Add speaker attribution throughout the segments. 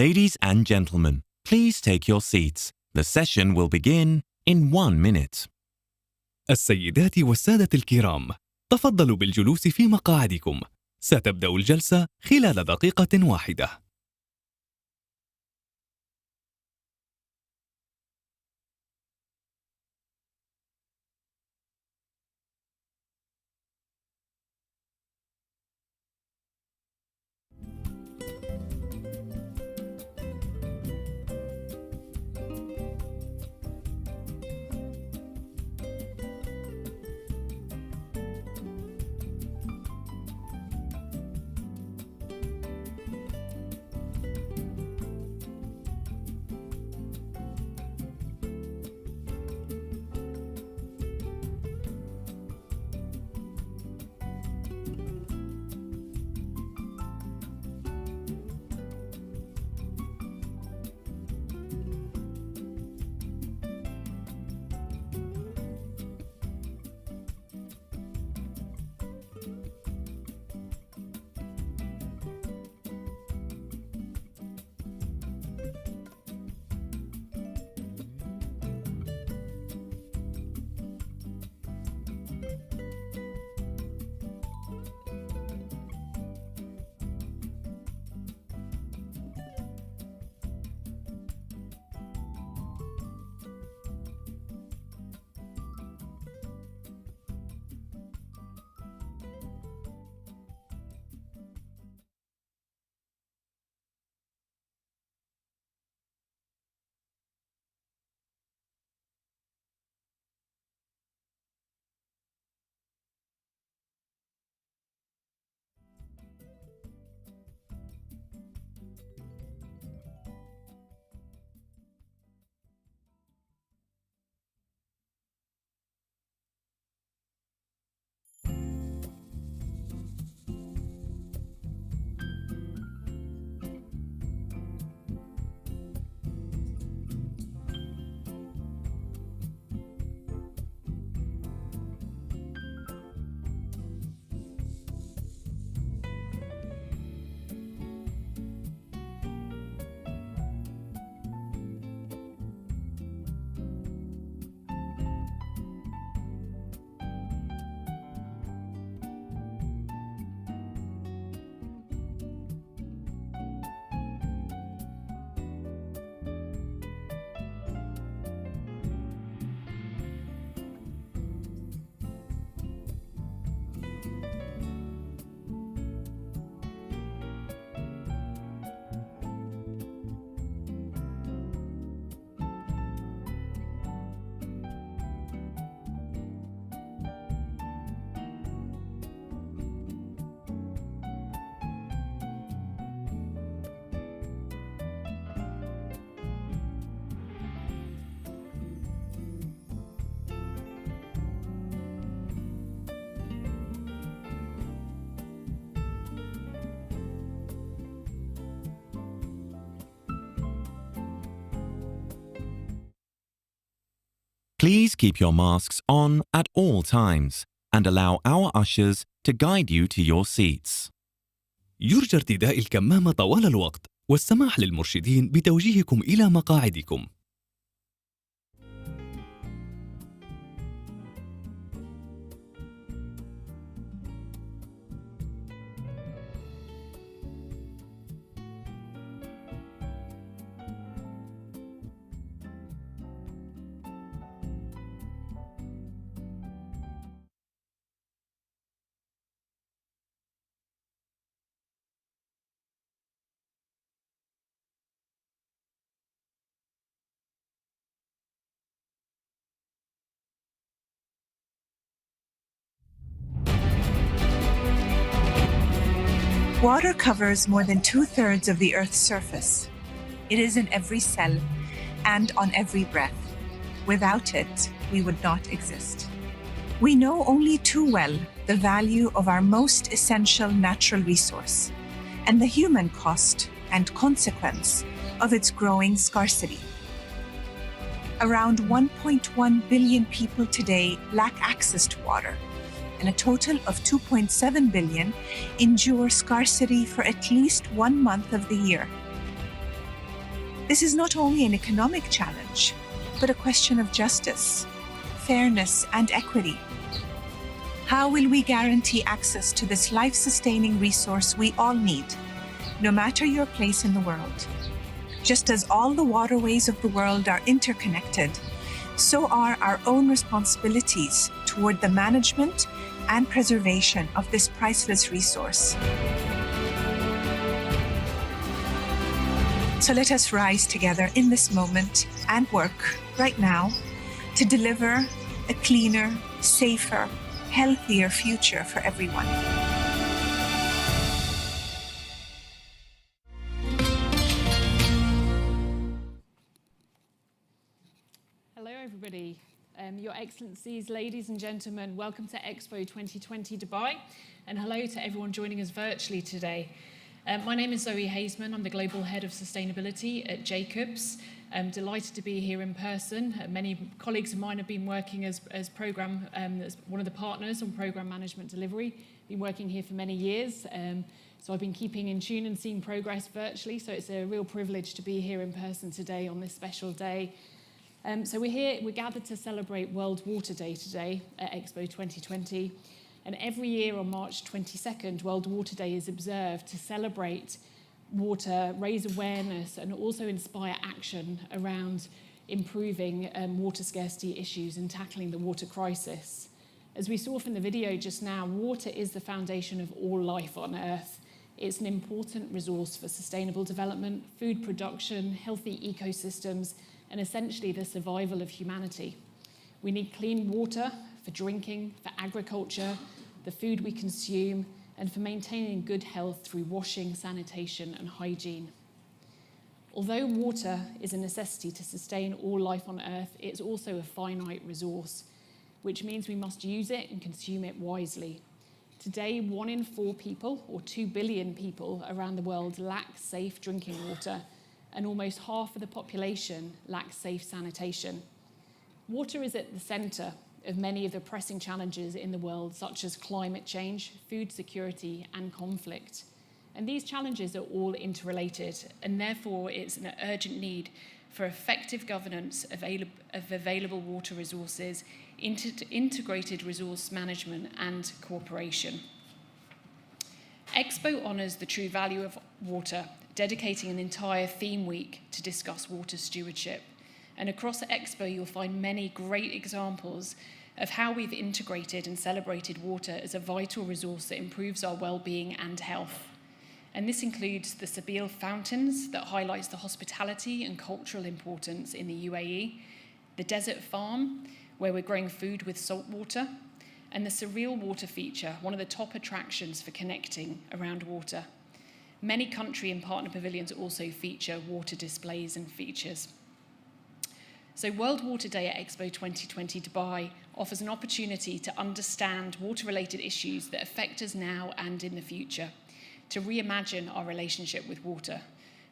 Speaker 1: Ladies and gentlemen, please take your seats. The session will begin in 1 minute.
Speaker 2: السيدات والسادة الكرام، تفضلوا بالجلوس في مقاعدكم. ستبدأ الجلسة خلال دقيقة واحدة.
Speaker 1: Please keep your masks on at all times and allow our ushers to guide you to your seats.
Speaker 2: يرجى ارتداء الكمامة طوال الوقت والسماح للمرشدين بتوجيهكم إلى مقاعدكم.
Speaker 3: Water covers more than 2/3 of the Earth's surface. It is in every cell and on every breath. Without it, we would not exist. We know only too well the value of our most essential natural resource and the human cost and consequence of its growing scarcity. Around 1.1 billion people today lack access to water, and a total of 2.7 billion endure scarcity for at least 1 month of the year. This is not only an economic challenge, but a question of justice, fairness, and equity. How will we guarantee access to this life-sustaining resource we all need, no matter your place in the world? Just as all the waterways of the world are interconnected, so are our own responsibilities toward the management and preservation of this priceless resource. So let us rise together in this moment and work right now to deliver a cleaner, safer, healthier future for everyone.
Speaker 4: Hello, everybody. Your Excellencies, ladies and gentlemen, welcome to Expo 2020 Dubai, and hello to everyone joining us virtually today. My name is Zoe Hazeman. I'm the Global Head of Sustainability at Jacobs. I'm delighted to be here in person. Many colleagues of mine have been working as one of the partners on program management delivery. Been working here for many years, so I've been keeping in tune and seeing progress virtually. So it's a real privilege to be here in person today on this special day. So we're gathered to celebrate World Water Day today at Expo 2020. And every year on March 22nd, World Water Day is observed to celebrate water, raise awareness, and also inspire action around improving water scarcity issues and tackling the water crisis. As we saw from the video just now, water is the foundation of all life on Earth. It's an important resource for sustainable development, food production, healthy ecosystems, and essentially the survival of humanity. We need clean water for drinking, for agriculture, the food we consume, and for maintaining good health through washing, sanitation, and hygiene. Although water is a necessity to sustain all life on Earth, it's also a finite resource, which means we must use it and consume it wisely. Today, 1 in 4 people, or 2 billion people around the world, lack safe drinking water, and almost half of the population lacks safe sanitation. Water is at the centre of many of the pressing challenges in the world, such as climate change, food security, and conflict. And these challenges are all interrelated, and therefore it's an urgent need for effective governance of available water resources, integrated resource management, and cooperation. Expo honours the true value of water, dedicating an entire theme week to discuss water stewardship. And across Expo, you'll find many great examples of how we've integrated and celebrated water as a vital resource that improves our well-being and health. And this includes the Sabil Fountains that highlights the hospitality and cultural importance in the UAE, the Desert Farm, where we're growing food with salt water, and the Surreal Water feature, one of the top attractions for connecting around water. Many country and partner pavilions also feature water displays and features. So World Water Day at Expo 2020 Dubai offers an opportunity to understand water-related issues that affect us now and in the future, to reimagine our relationship with water,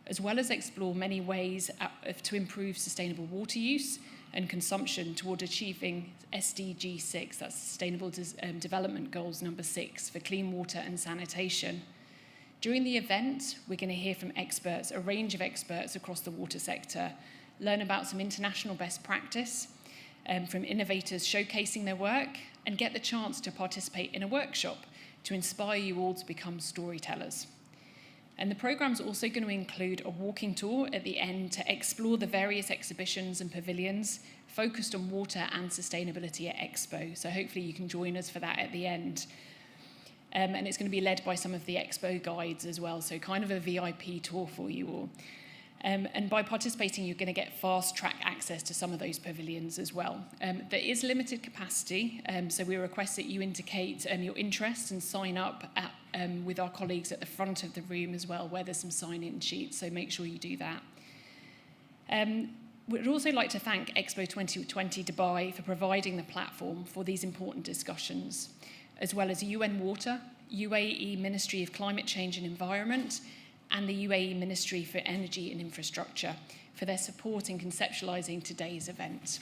Speaker 4: as well as explore many ways to improve sustainable water use and consumption toward achieving SDG 6, that's Sustainable Development Goals number 6, for clean water and sanitation. During the event, we're going to hear from experts, a range of experts across the water sector, learn about some international best practice from innovators showcasing their work, and get the chance to participate in a workshop to inspire you all to become storytellers. And the programme's also going to include a walking tour at the end to explore the various exhibitions and pavilions focused on water and sustainability at Expo. So hopefully you can join us for that at the end. And it's going to be led by some of the Expo guides as well, so kind of a VIP tour for you all. And by participating, you're going to get fast-track access to some of those pavilions as well. There is limited capacity, so we request that you indicate your interest and sign up with our colleagues at the front of the room as well, where there's some sign-in sheets, so make sure you do that. We'd also like to thank Expo 2020 Dubai for providing the platform for these important discussions, as well as UN Water, UAE Ministry of Climate Change and Environment, and the UAE Ministry for Energy and Infrastructure for their support in conceptualising today's event.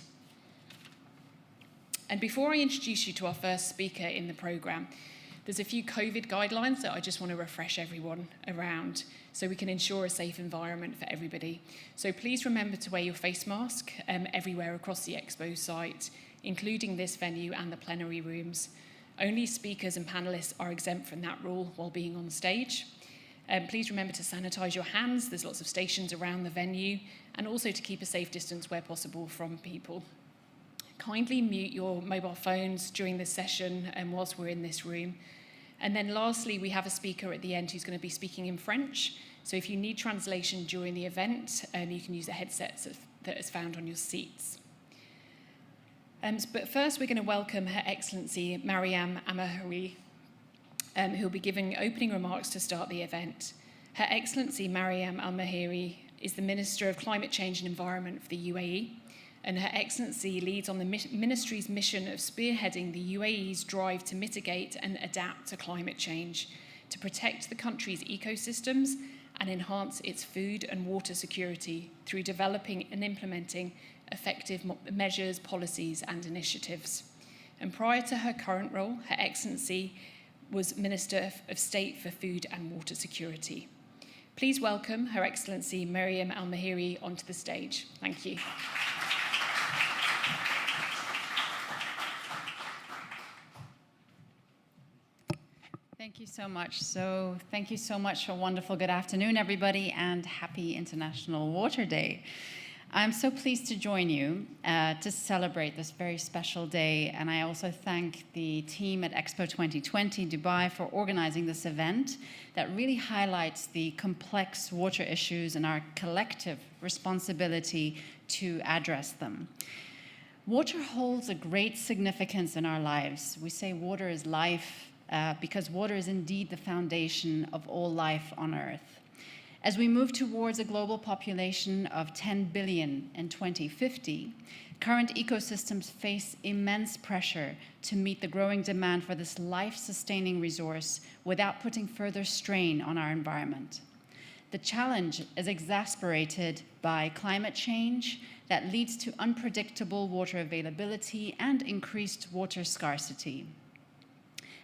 Speaker 4: And before I introduce you to our first speaker in the programme, There's a few COVID guidelines that I just want to refresh everyone around so we can ensure a safe environment for everybody. So please remember to wear your face mask everywhere across the Expo site, including this venue and the plenary rooms. Only speakers and panelists are exempt from that rule while being on stage. Please remember to sanitize your hands. There's lots of stations around the venue, and also to keep a safe distance where possible from people. Kindly mute your mobile phones during this session whilst we're in this room. And then lastly, we have a speaker at the end who's going to be speaking in French. So if you need translation during the event, you can use the headsets that is found on your seats. But first, we're going to welcome Her Excellency Mariam Amahiri, who will be giving opening remarks to start the event. Her Excellency Mariam Al-Mahiri is the Minister of Climate Change and Environment for the UAE, and Her Excellency leads on the Ministry's mission of spearheading the UAE's drive to mitigate and adapt to climate change, to protect the country's ecosystems and enhance its food and water security through developing and implementing effective measures, policies and initiatives. And prior to her current role, Her Excellency was Minister of State for Food and Water Security. Please welcome Her Excellency Mariam Al-Mahiri onto the stage. Thank you.
Speaker 5: Thank you so much. So thank you so much. A wonderful good afternoon, everybody, and happy International Water Day. I'm so pleased to join you to celebrate this very special day, and I also thank the team at Expo 2020 Dubai for organizing this event that really highlights the complex water issues and our collective responsibility to address them. Water holds a great significance in our lives. We say water is life because water is indeed the foundation of all life on Earth. As we move towards a global population of 10 billion in 2050, current ecosystems face immense pressure to meet the growing demand for this life-sustaining resource without putting further strain on our environment. The challenge is exacerbated by climate change that leads to unpredictable water availability and increased water scarcity.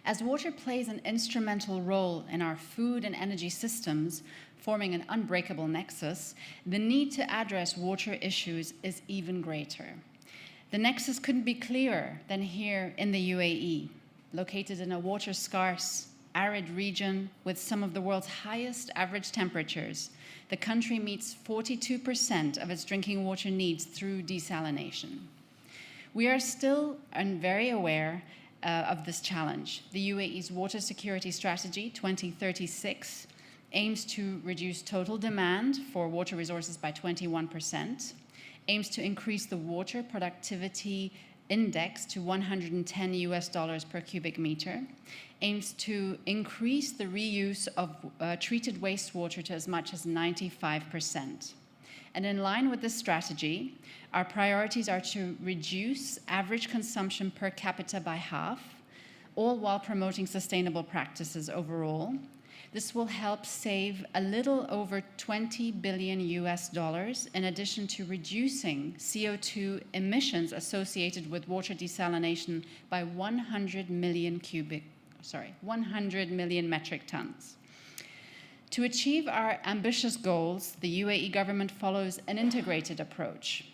Speaker 5: As water plays an instrumental role in our food and energy systems, forming an unbreakable nexus, the need to address water issues is even greater. The nexus couldn't be clearer than here in the UAE, located in a water-scarce, arid region with some of the world's highest average temperatures. The country meets 42% of its drinking water needs through desalination. We are still very aware of this challenge. The UAE's Water Security Strategy 2036 aims to reduce total demand for water resources by 21%, aims to increase the water productivity index to $110 per cubic meter, aims to increase the reuse of treated wastewater to as much as 95%. And in line with this strategy, our priorities are to reduce average consumption per capita by half, all while promoting sustainable practices overall. This will help save a little over $20 billion in addition to reducing CO2 emissions associated with water desalination by 100 million metric tons. To achieve our ambitious goals, the UAE government follows an integrated approach.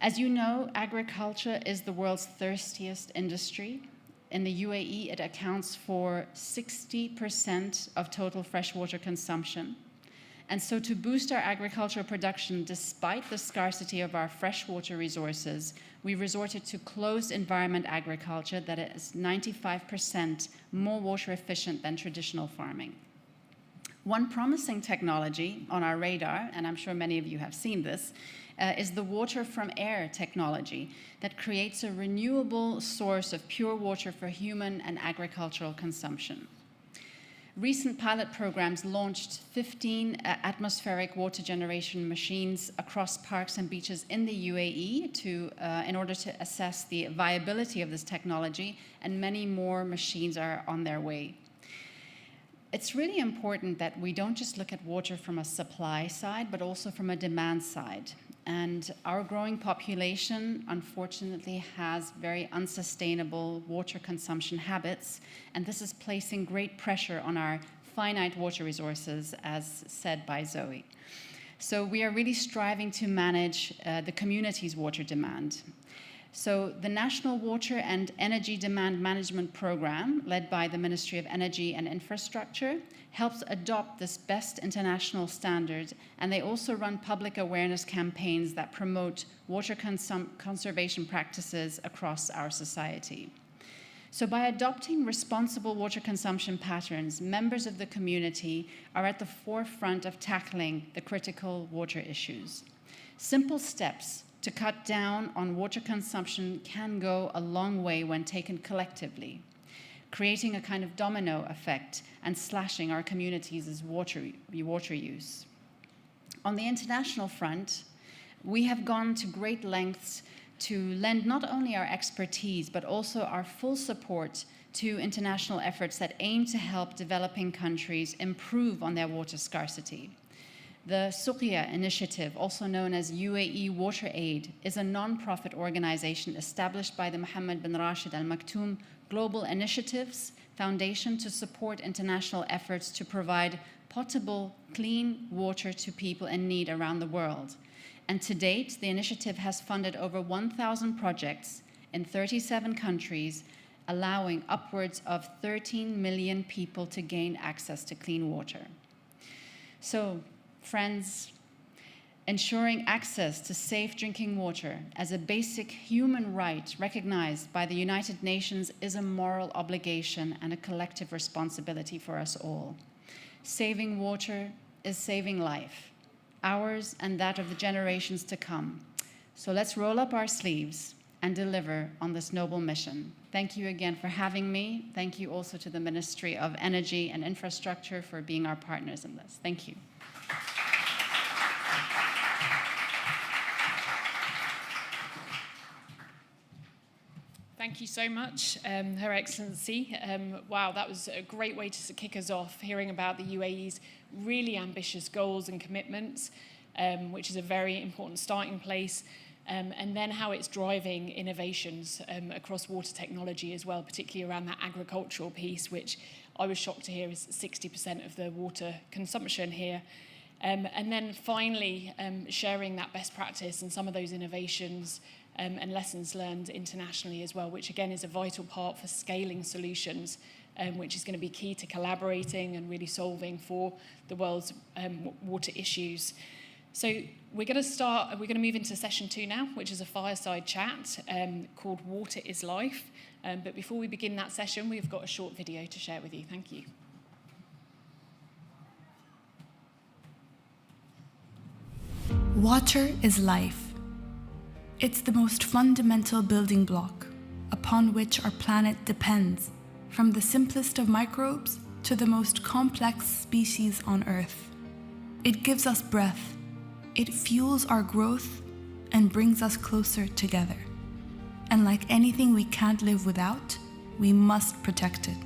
Speaker 5: As you know, agriculture is the world's thirstiest industry. In the UAE, it accounts for 60% of total freshwater consumption. And so to boost our agricultural production, despite the scarcity of our freshwater resources, we resorted to closed environment agriculture that is 95% more water efficient than traditional farming. One promising technology on our radar, and I'm sure many of you have seen this, is the water from air technology that creates a renewable source of pure water for human and agricultural consumption. Recent pilot programs launched 15 atmospheric water generation machines across parks and beaches in the UAE in order to assess the viability of this technology, and many more machines are on their way. It's really important that we don't just look at water from a supply side, but also from a demand side. And our growing population, unfortunately, has very unsustainable water consumption habits, and this is placing great pressure on our finite water resources, as said by Zoe. So we are really striving to manage the community's water demand. So the National Water and Energy Demand Management Program, led by the Ministry of Energy and Infrastructure, helps adopt this best international standard, and they also run public awareness campaigns that promote water conservation practices across our society. So by adopting responsible water consumption patterns, members of the community are at the forefront of tackling the critical water issues. Simple steps to cut down on water consumption can go a long way when taken collectively, creating a kind of domino effect and slashing our communities' water use. On the international front, we have gone to great lengths to lend not only our expertise, but also our full support to international efforts that aim to help developing countries improve on their water scarcity. The Suqya Initiative, also known as UAE Water Aid, is a non-profit organization established by the Mohammed bin Rashid Al Maktoum Global Initiatives Foundation to support international efforts to provide potable, clean water to people in need around the world. And to date, the initiative has funded over 1,000 projects in 37 countries, allowing upwards of 13 million people to gain access to clean water. So, friends, ensuring access to safe drinking water as a basic human right recognized by the United Nations is a moral obligation and a collective responsibility for us all. Saving water is saving life, ours and that of the generations to come. So let's roll up our sleeves and deliver on this noble mission. Thank you again for having me. Thank you also to the Ministry of Energy and Infrastructure for being our partners in this. Thank you.
Speaker 4: Thank you so much, Her Excellency. Wow, that was a great way to kick us off, hearing about the UAE's really ambitious goals and commitments, which is a very important starting place, and then how it's driving innovations across water technology as well, particularly around that agricultural piece, which I was shocked to hear is 60% of the water consumption here. And then finally, sharing that best practice and some of those innovations and lessons learned internationally as well, which again is a vital part for scaling solutions, which is going to be key to collaborating and really solving for the world's water issues. So we're going to move into session 2 now, which is a fireside chat called Water is Life. But before we begin that session, we've got a short video to share with you. Thank you.
Speaker 6: Water is life. It's the most fundamental building block upon which our planet depends, from the simplest of microbes to the most complex species on Earth. It gives us breath, it fuels our growth, and brings us closer together. And like anything we can't live without, we must protect it.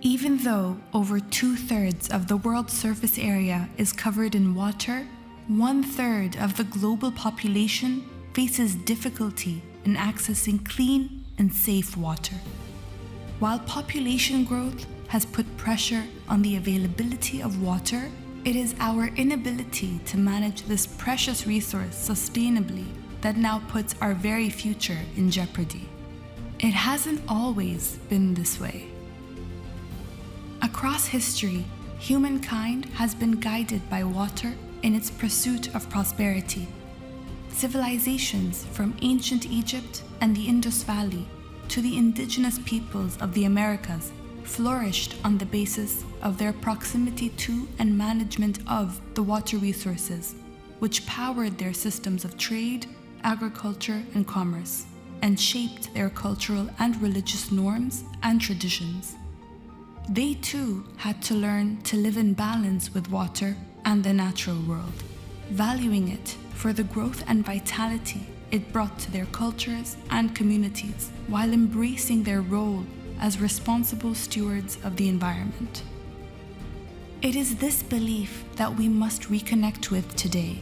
Speaker 6: Even though over 2/3 of the world's surface area is covered in water, 1/3 of the global population faces difficulty in accessing clean and safe water. While population growth has put pressure on the availability of water, it is our inability to manage this precious resource sustainably that now puts our very future in jeopardy. It hasn't always been this way. Across history, humankind has been guided by water in its pursuit of prosperity. Civilizations from ancient Egypt and the Indus Valley to the indigenous peoples of the Americas flourished on the basis of their proximity to and management of the water resources, which powered their systems of trade, agriculture, and commerce, and shaped their cultural and religious norms and traditions. They too had to learn to live in balance with water and the natural world, valuing it for the growth and vitality it brought to their cultures and communities, while embracing their role as responsible stewards of the environment. It is this belief that we must reconnect with today,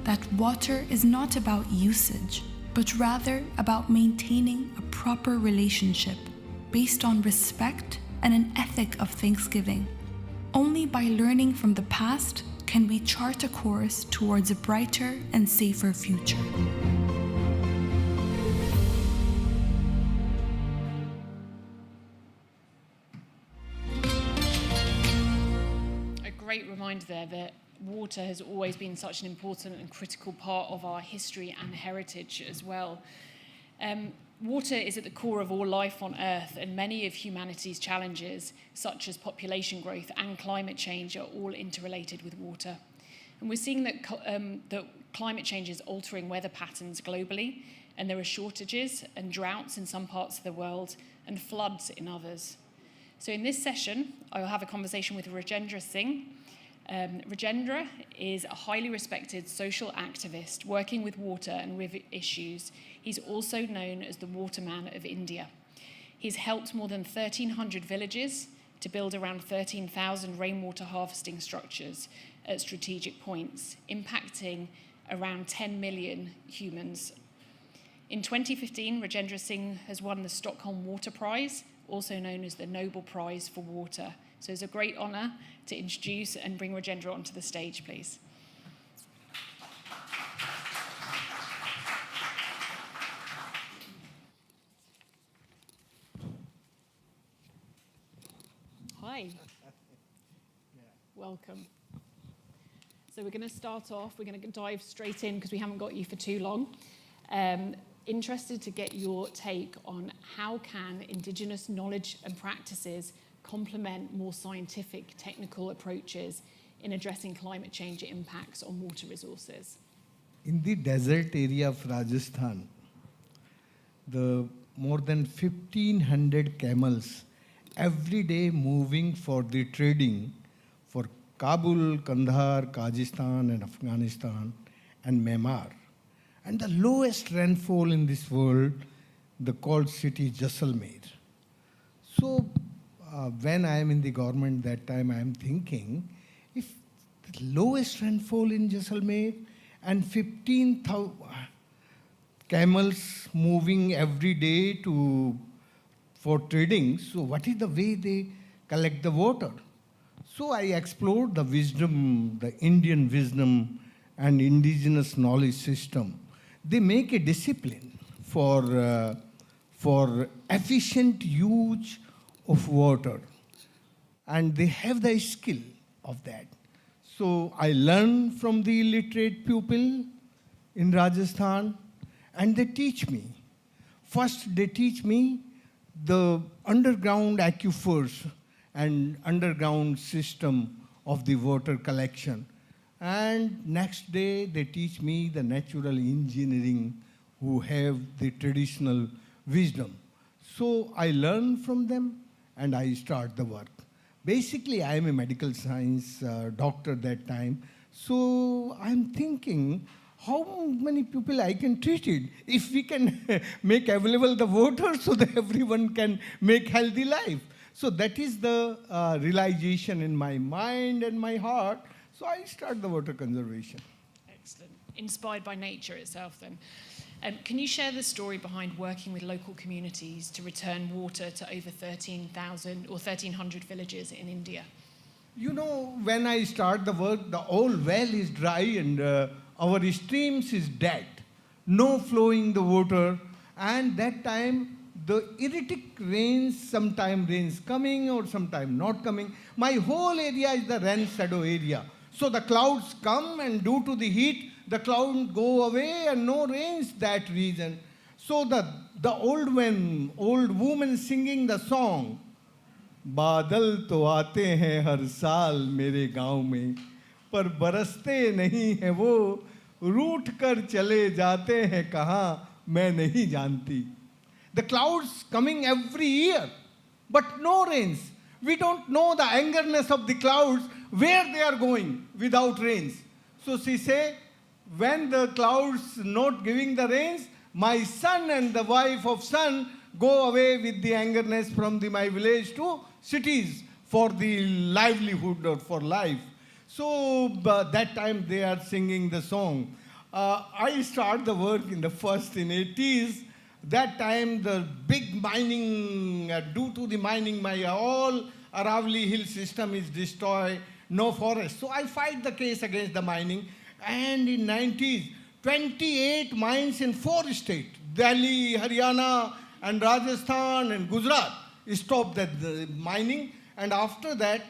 Speaker 6: that water is not about usage, but rather about maintaining a proper relationship based on respect and an ethic of thanksgiving. Only by learning from the past can we chart a course towards a brighter and safer future.
Speaker 4: A great reminder there that water has always been such an important and critical part of our history and heritage as well. Water is at the core of all life on Earth, and many of humanity's challenges, such as population growth and climate change, are all interrelated with water. And we're seeing that climate change is altering weather patterns globally, and there are shortages and droughts in some parts of the world and floods in others. So in this session, I will have a conversation with Rajendra Singh. Rajendra is a highly respected social activist working with water and river issues. He's also known as the Waterman of India. He's helped more than 1,300 villages to build around 13,000 rainwater harvesting structures at strategic points, impacting around 10 million humans. In 2015, Rajendra Singh has won the Stockholm Water Prize, also known as the Nobel Prize for Water. So it's a great honour to introduce and bring Rajendra onto the stage, please. Hi. Welcome. So we're going to start off, we're going to dive straight in because we haven't got you for too long. Interested to get your take on how can Indigenous knowledge and practices complement more scientific, technical approaches in addressing climate change impacts on water resources?
Speaker 7: In the desert area of Rajasthan, the more than 1,500 camels every day moving for the trading for Kabul, Kandahar, Kyrgyzstan and Afghanistan and Myanmar. And the lowest rainfall in this world, the called city Jaisalmer. So when I am in the government that time, I am thinking, if the lowest rainfall in Jaisalmer and 15,000 camels moving every day for trading, so what is the way they collect the water? So I explored the wisdom, the Indian wisdom and indigenous knowledge system. They make a discipline for efficient use of water, and they have the skill of that. So I learned from the illiterate pupil in Rajasthan, and they teach me. First, they teach me the underground aquifers and underground system of the water collection. And next day, they teach me the natural engineering who have the traditional wisdom. So I learn from them and I start the work. Basically, I am a medical science doctor that time. So I'm thinking, how many people I can treat it if we can make available the water so that everyone can make healthy life. So that is the realization in my mind and my heart. So I start the water conservation.
Speaker 4: Excellent. Inspired by nature itself then. Can you share the story behind working with local communities to return water to over 13,000 or 1,300 villages in India?
Speaker 7: You know, when I start the work, the whole well is dry and our streams is dead. No flowing the water. And that time, the erratic rains, sometime rains coming or sometime not coming. My whole area is the rain shadow area. So the clouds come and due to the heat, the clouds go away and no rains that region. So the old woman singing the song, बादल तो आते हैं हर साल मेरे गांव में, पर बरसते नहीं हैं वो, रूठ कर चले जाते हैं कहाँ मैं नहीं जानती. The clouds coming every year, but no rains. We don't know the angerness of the clouds, where they are going without rains. So she say, when the clouds not giving the rains, my son and the wife of son go away with the angerness from my village to cities for the livelihood or for life. So that time they are singing the song, I start the work in the first in 80s. That time the big mining, due to the mining, my all Aravali hill system is destroyed, no forest. So I fight the case against the mining. And in 90s, 28 mines in 4 states, Delhi, Haryana, and Rajasthan, and Gujarat, stopped the mining. And after that,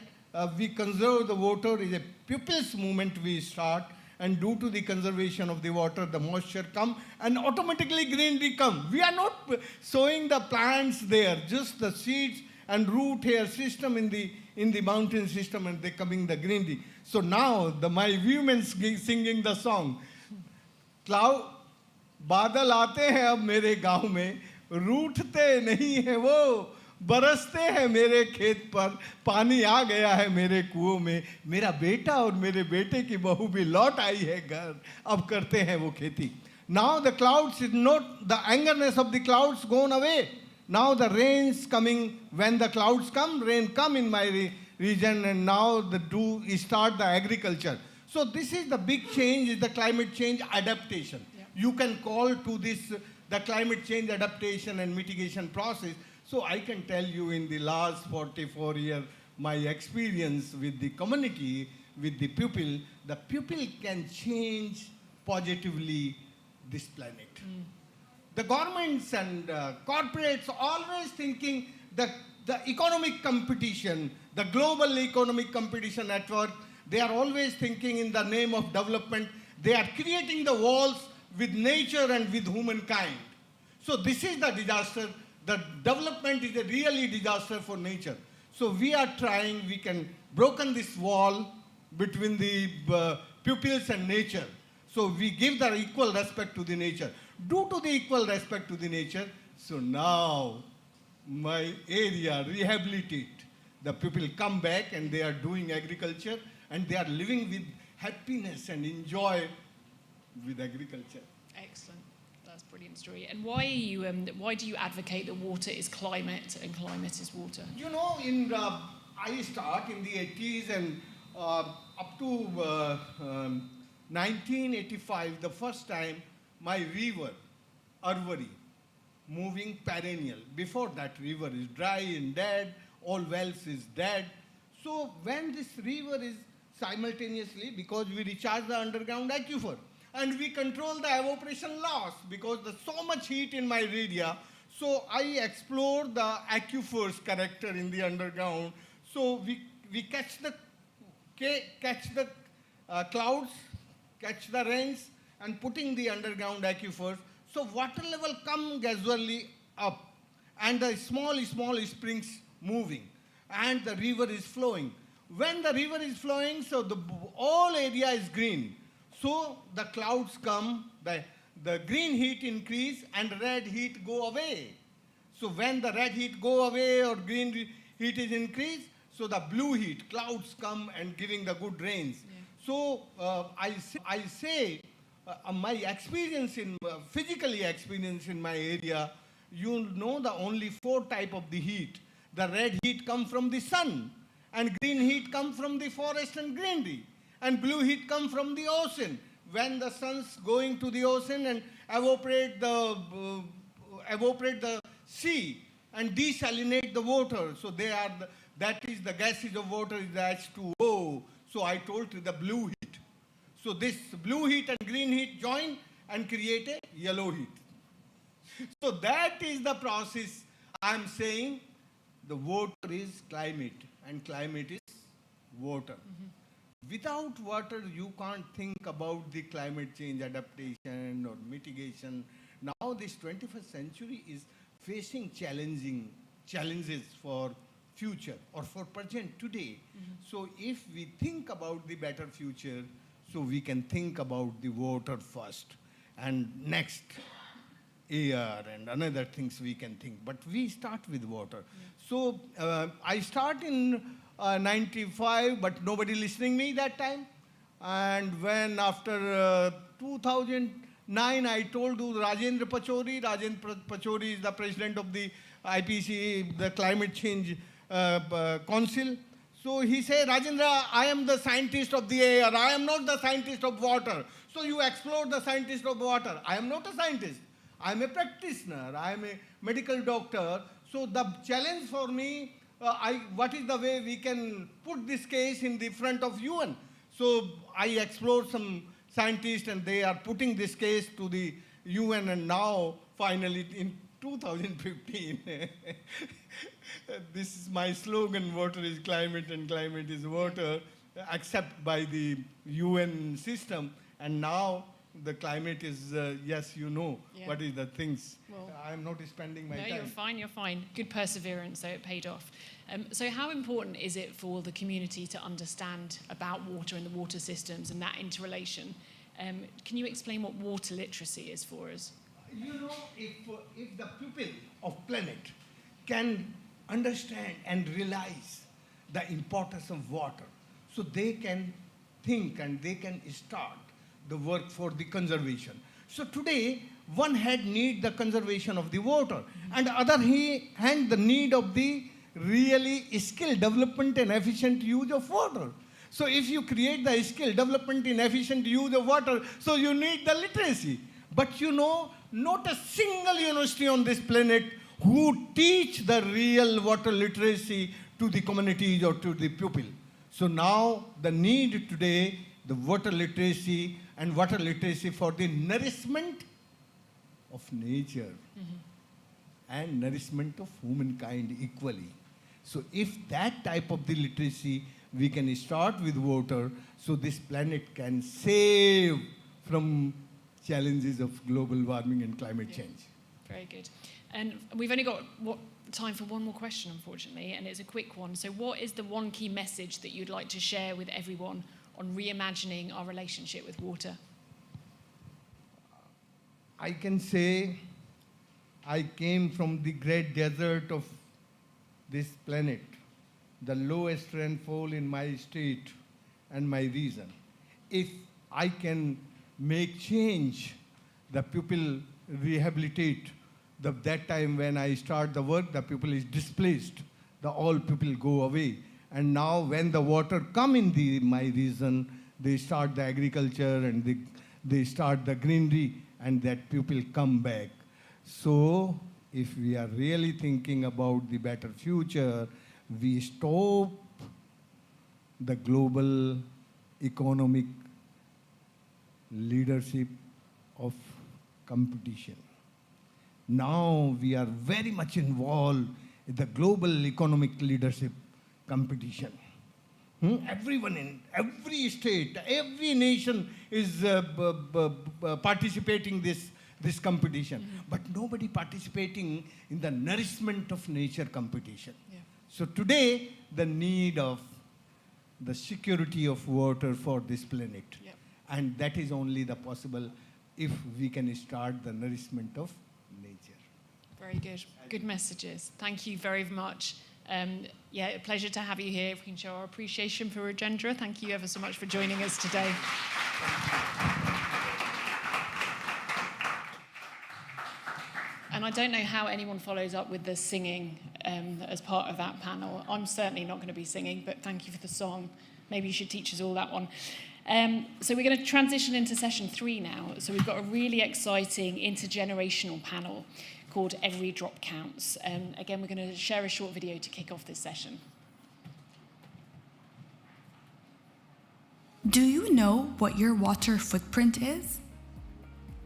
Speaker 7: we conserve the water. Is a pupils movement we start. And due to the conservation of the water, the moisture come and automatically greenery come. We are not sowing the plants there, just the seeds and root hair system in the mountain system, and they coming the greenery. So now my women singing the song. Cloud, बादल आते हैं अब मेरे गांव में, रूठते नहीं है वो, बरसते हैं मेरे खेत पर, पानी आ गया है मेरे कुओं में, मेरा बेटा और मेरे बेटे की बहू भी लौट आई है घर, अब करते हैं वो खेती. Now the clouds is not, the angerness of the clouds gone away. Now the rains coming, when the clouds come, rain come in my region, and now start the agriculture. So this is the big change, is the climate change adaptation. Yeah. You can call to this the climate change adaptation and mitigation process. So I can tell you in the last 44 years, my experience with the community, with the people can change positively this planet. The governments and corporates always thinking the economic competition, the global economic competition network, they are always thinking in the name of development. They are creating the walls with nature and with humankind. So this is the disaster. The development is a really disaster for nature. So we are trying, we can broken this wall between the pupils and nature. So we give the equal respect to the nature. Due to the equal respect to the nature, so now my area rehabilitate. The people come back and they are doing agriculture and they are living with happiness and enjoy with agriculture.
Speaker 4: Excellent. That's a brilliant story. And why do you advocate that water is climate and climate is water?
Speaker 7: You know, I start in the 80s and up to 1985, the first time my river, Arvari, moving perennial. Before that, river is dry and dead, all wells is dead. So when this river is simultaneously, because we recharge the underground aquifer, and we control the evaporation loss because there's so much heat in my area. So I explore the aquifer's character in the underground. So we catch the clouds, catch the rains, and putting the underground aquifers. So water level come gradually up, and the small springs moving, and the river is flowing. When the river is flowing, so the whole area is green. So the clouds come, the green heat increase and red heat go away. So when the red heat go away or green heat is increased, so the blue heat, clouds come and giving the good rains. Yeah. So I say my experience physically experience in my area, you know the only 4 type of the heat. The red heat come from the sun, and green heat come from the forest and greenery. And blue heat come from the ocean. When the sun's going to the ocean and evaporate the sea and desalinate the water. So that is the gases of water is the H2O. So I told you the blue heat. So this blue heat and green heat join and create a yellow heat. So that is the process. I'm saying the water is climate and climate is water. Mm-hmm. Without water, you can't think about the climate change adaptation or mitigation. Now this 21st century is facing challenges for future or for present today. Mm-hmm. So if we think about the better future, so we can think about the water first and next air and another things we can think. But we start with water. Yeah. So I start in 95, but nobody listening me that time. And when after 2009, I told to Rajendra Pachori is the president of the IPC, the Climate Change Council. So he said, Rajendra, I am the scientist of the air. I am not the scientist of water. So you explore the scientist of water. I am not a scientist. I am a practitioner. I am a medical doctor. So the challenge for me, what is the way we can put this case in the front of UN? So I explored some scientists and they are putting this case to the UN, and now finally in 2015, this is my slogan, water is climate and climate is water, accepted by the UN system. And now the climate is, yes, you know, what is the things.
Speaker 4: Well,
Speaker 7: I'm not spending my time.
Speaker 4: No, you're fine. Good perseverance, so it paid off. So how important is it for the community to understand about water and the water systems and that interrelation? Can you explain what water literacy is for us?
Speaker 7: You know, if the people of planet can understand and realize the importance of water, so they can think and they can start the work for the conservation. So today, one hand need the conservation of the water, and other hand the need of the really skill development and efficient use of water. So if you create the skill development in efficient use of water, so you need the literacy. But you know, not a single university on this planet who teach the real water literacy to the communities or to the people. So now the need today, the water literacy and water literacy for the nourishment of nature and nourishment of humankind equally. So if that type of the literacy we can start with water, so this planet can save from challenges of global warming and climate change.
Speaker 4: Very good. And we've only got time for one more question, unfortunately, and it's a quick one. So what is the one key message that you'd like to share with everyone on reimagining our relationship with water?
Speaker 7: I can say I came from the great desert of this planet, the lowest rainfall in my state and my region. If I can make change, the people rehabilitate. That time when I start the work, the people is displaced. All people go away. And now when the water come in my region, they start the agriculture and they start the greenery, and that people come back. So if we are really thinking about the better future, we stop the global economic leadership of competition. Now we are very much involved in the global economic leadership competition. Everyone in every state, every nation is participating this competition, but nobody participating in the nourishment of nature competition.
Speaker 4: Yeah.
Speaker 7: So today, the need of the security of water for this planet, and that is only the possible if we can start the nourishment of nature.
Speaker 4: Very good. Good messages. Thank you very much. A pleasure to have you here. If we can show our appreciation for Rajendra. Thank you ever so much for joining us today. And I don't know how anyone follows up with the singing as part of that panel. I'm certainly not going to be singing, but thank you for the song. Maybe you should teach us all that one. So we're going to transition into session 3 now. So we've got a really exciting intergenerational panel called Every Drop Counts. Again, we're going to share a short video to kick off this session.
Speaker 6: Do you know what your water footprint is?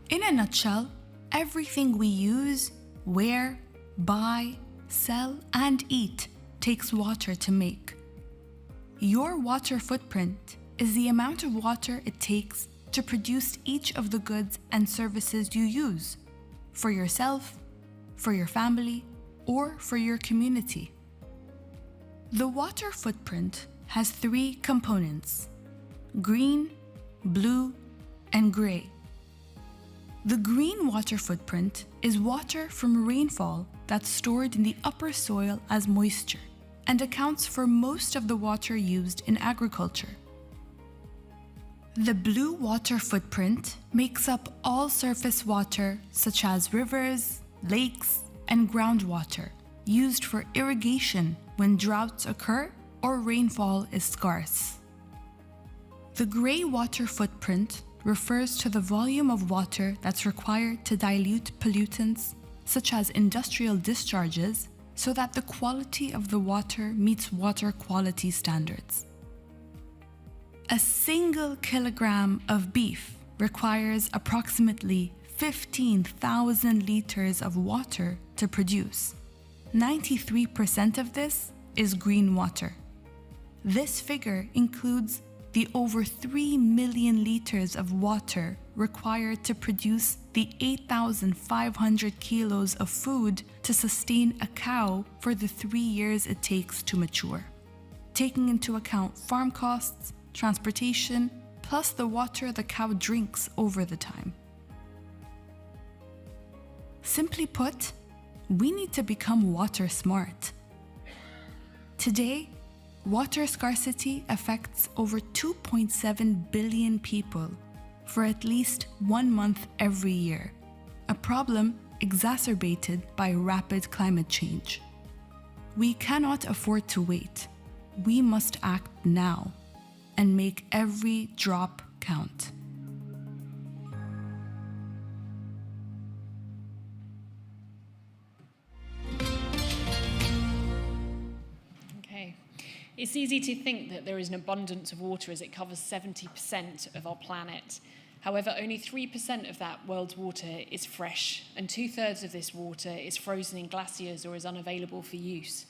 Speaker 6: In a nutshell, everything we use, wear, buy, sell, and eat takes water to make. Your water footprint is the amount of water it takes to produce each of the goods and services you use for yourself, for your family, or for your community. The water footprint has 3 components: green, blue, and gray. The green water footprint is water from rainfall that's stored in the upper soil as moisture and accounts for most of the water used in agriculture. The blue water footprint makes up all surface water such as rivers, lakes, and groundwater used for irrigation when droughts occur or rainfall is scarce. The grey water footprint refers to the volume of water that's required to dilute pollutants, such as industrial discharges, so that the quality of the water meets water quality standards. A single kilogram of beef requires approximately 15,000 liters of water to produce. 93% of this is green water. This figure includes the over 3 million liters of water required to produce the 8,500 kilos of food to sustain a cow for the 3 years it takes to mature, taking into account farm costs, transportation, plus the water the cow drinks over the time. Simply put, we need to become water smart. Today, water scarcity affects over 2.7 billion people for at least 1 month every year, a problem exacerbated by rapid climate change. We cannot afford to wait. We must act now and make every drop count.
Speaker 4: It's easy to think that there is an abundance of water as it covers 70% of our planet. However, only 3% of that world's water is fresh, and 2/3 of this water is frozen in glaciers or is unavailable for use.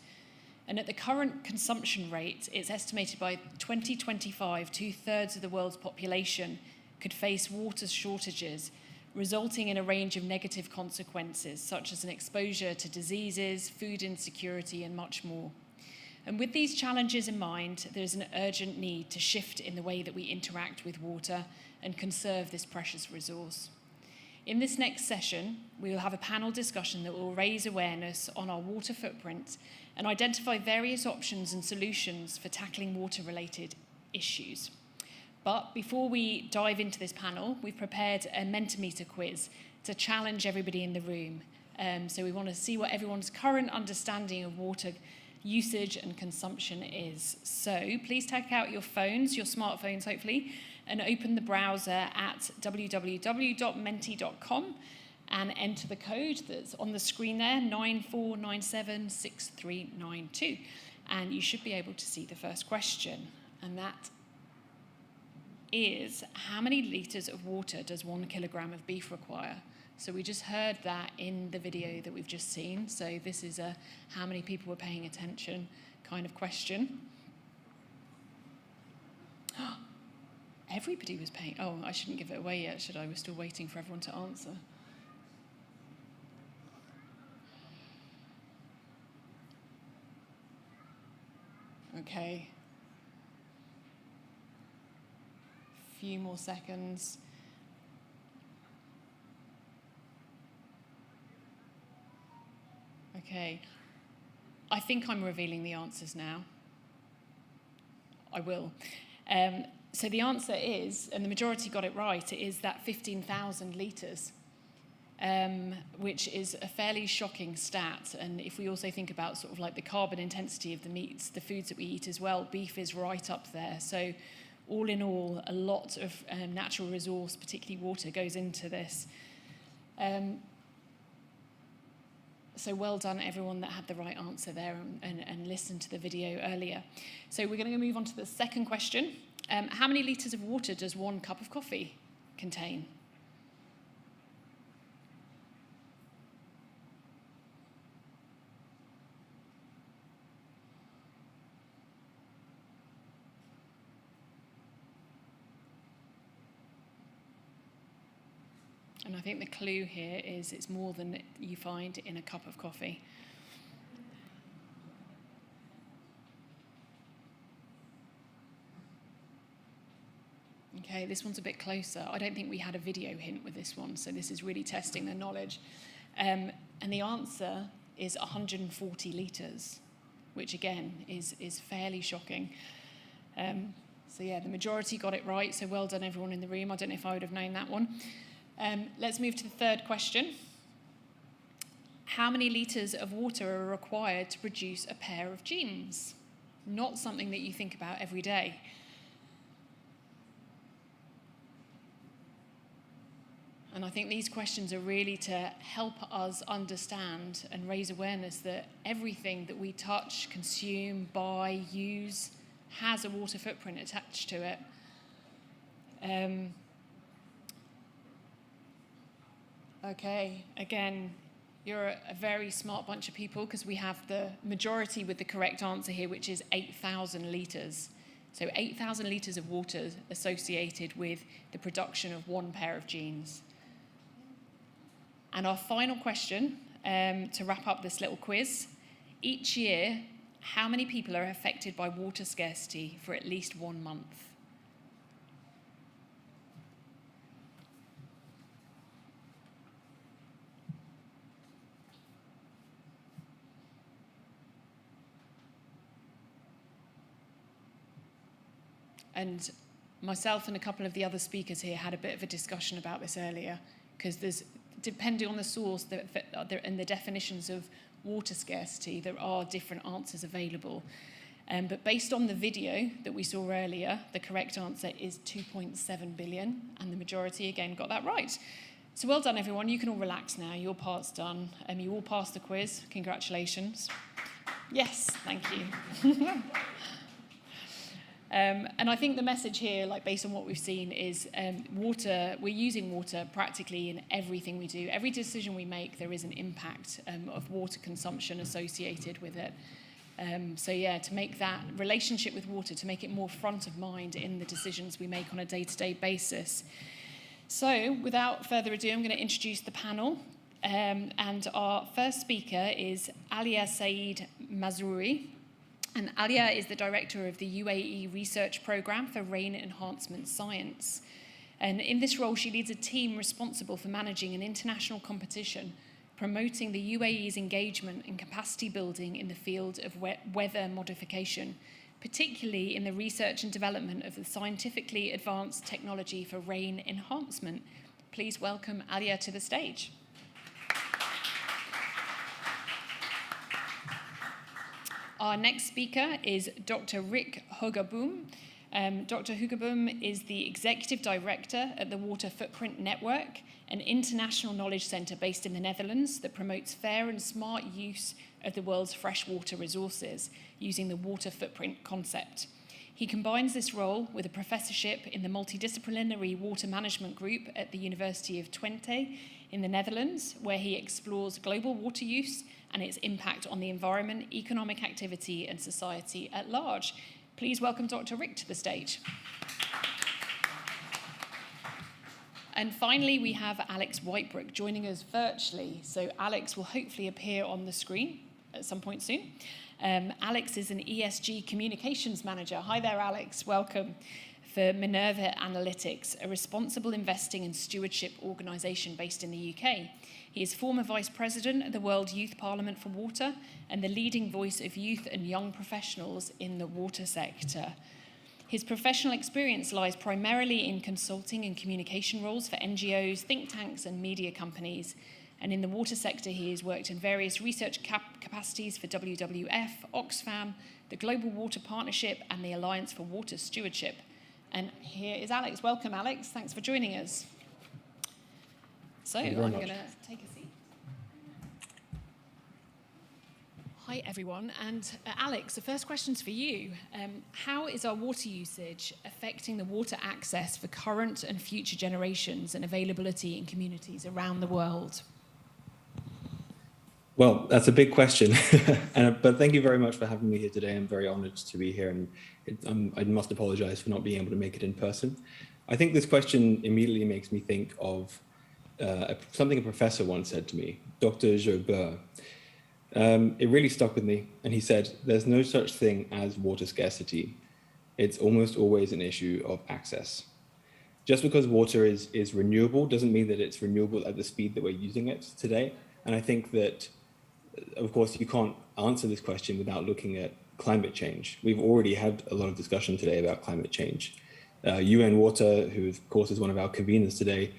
Speaker 4: And at the current consumption rate, it's estimated by 2025, 2/3 of the world's population could face water shortages, resulting in a range of negative consequences, such as an exposure to diseases, food insecurity, and much more. And with these challenges in mind, there's an urgent need to shift in the way that we interact with water and conserve this precious resource. In this next session, we will have a panel discussion that will raise awareness on our water footprint and identify various options and solutions for tackling water-related issues. But before we dive into this panel, we've prepared a Mentimeter quiz to challenge everybody in the room. So we want to see what everyone's current understanding of water usage and consumption is. So please take out your phones, your smartphones hopefully, and open the browser at www.menti.com and enter the code that's on the screen there, 94976392. And you should be able to see the first question. And that is, how many litres of water does 1 kilogram of beef require? So we just heard that in the video that we've just seen. So this is a how many people were paying attention kind of question. Everybody was paying. Oh, I shouldn't give it away yet, should I? We're still waiting for everyone to answer. Okay. A few more seconds. Okay, I think I'm revealing the answers now. I will. So the answer is, and the majority got it right, it is that 15,000 litres, which is a fairly shocking stat. And if we also think about sort of like the carbon intensity of the meats, the foods that we eat as well, beef is right up there. So all in all, a lot of natural resource, particularly water, goes into this. So well done, everyone that had the right answer there and listened to the video earlier. So we're going to move on to the second question. How many litres of water does 1 cup of coffee contain? And I think the clue here is it's more than you find in a cup of coffee. Okay, this one's a bit closer. I don't think we had a video hint with this one, so this is really testing the knowledge. And the answer is 140 litres, which again is fairly shocking. So yeah, the majority got it right, so well done everyone in the room. I don't know if I would have known that one. Let's move to the third question. How many litres of water are required to produce a pair of jeans? not something that you think about every day. And I think these questions are really to help us understand and raise awareness that everything that we touch, consume, buy, use has a water footprint attached to it. Okay, again, you're a very smart bunch of people because we have the majority with the correct answer here, which is 8,000 litres. So 8,000 litres of water associated with the production of one pair of jeans. And our final question, to wrap up this little quiz, each year, how many people are affected by water scarcity for at least 1 month? And myself and a couple of the other speakers here had a bit of a discussion about this earlier, because depending on the source and the definitions of water scarcity, there are different answers available. But based on the video that we saw earlier, the correct answer is 2.7 billion, and the majority, again, got that right. So well done, everyone. You can all relax now. Your part's done. You all passed the quiz. Congratulations. Yes, thank you. And I think the message here, like based on what we've seen, is water. We're using water practically in everything we do. Every decision we make, there is an impact of water consumption associated with it. So yeah, to make that relationship with water, to make it more front of mind in the decisions we make on a day-to-day basis. So without further ado, I'm going to introduce the panel. And our first speaker is Alia Saeed Mazrouri. And Alia is the director of the UAE Research Programme for Rain Enhancement Science. And in this role, she leads a team responsible for managing an international competition, promoting the UAE's engagement and capacity building in the field of weather modification, particularly in the research and development of the scientifically advanced technology for rain enhancement. Please welcome Alia to the stage. Our next speaker is Dr. Rick Hogaboom. Dr. Hogaboom is the Executive Director at the Water Footprint Network, an international knowledge centre based in the Netherlands that promotes fair and smart use of the world's freshwater resources using the water footprint concept. He combines this role with a professorship in the multidisciplinary water management group at the University of Twente in the Netherlands, where he explores global water use and its impact on the environment, economic activity, and society at large. Please welcome Dr. Rick to the stage. And finally, we have Alex Whitebrook joining us virtually. So Alex will hopefully appear on the screen at some point soon. Alex is an ESG communications manager. Hi there, Alex. Welcome. For Minerva Analytics, a responsible investing and stewardship organisation based in the UK. He is former Vice President of the World Youth Parliament for Water and the leading voice of youth and young professionals in the water sector. His professional experience lies primarily in consulting and communication roles for NGOs, think tanks and media companies. And in the water sector, he has worked in various research capacities for WWF, Oxfam, the Global Water Partnership and the Alliance for Water Stewardship. And here is Alex. Welcome, Alex. Thanks for joining us. So I'm going to take a seat. Hi, everyone. And Alex, the first question's for you. How is our water usage affecting the water access for current and future generations and availability in communities around the world?
Speaker 8: Well, that's a big question, but thank you very much for having me here today. I'm very honored to be here, and I must apologize for not being able to make it in person. I think this question immediately makes me think of something a professor once said to me, Dr. Joubert. It really stuck with me, and he said, there's no such thing as water scarcity. It's almost always an issue of access. Just because water is renewable doesn't mean that it's renewable at the speed that we're using it today. And I think that, of course, you can't answer this question without looking at climate change. We've already had a lot of discussion today about climate change. UN Water, who of course is one of our conveners today,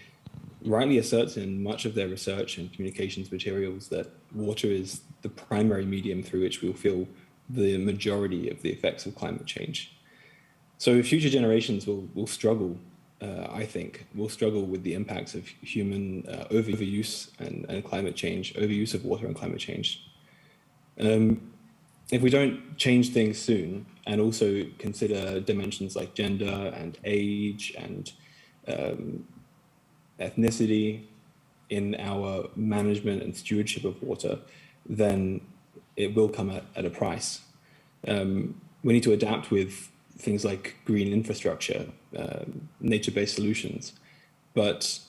Speaker 8: rightly asserts in much of their research and communications materials that water is the primary medium through which we'll feel the majority of the effects of climate change. So future generations will struggle, I think, will struggle with the impacts of human overuse and climate change, overuse of water and climate change. If we don't change things soon and also consider dimensions like gender and age and ethnicity in our management and stewardship of water, then it will come at a price. We need to adapt with things like green infrastructure, nature-based solutions. But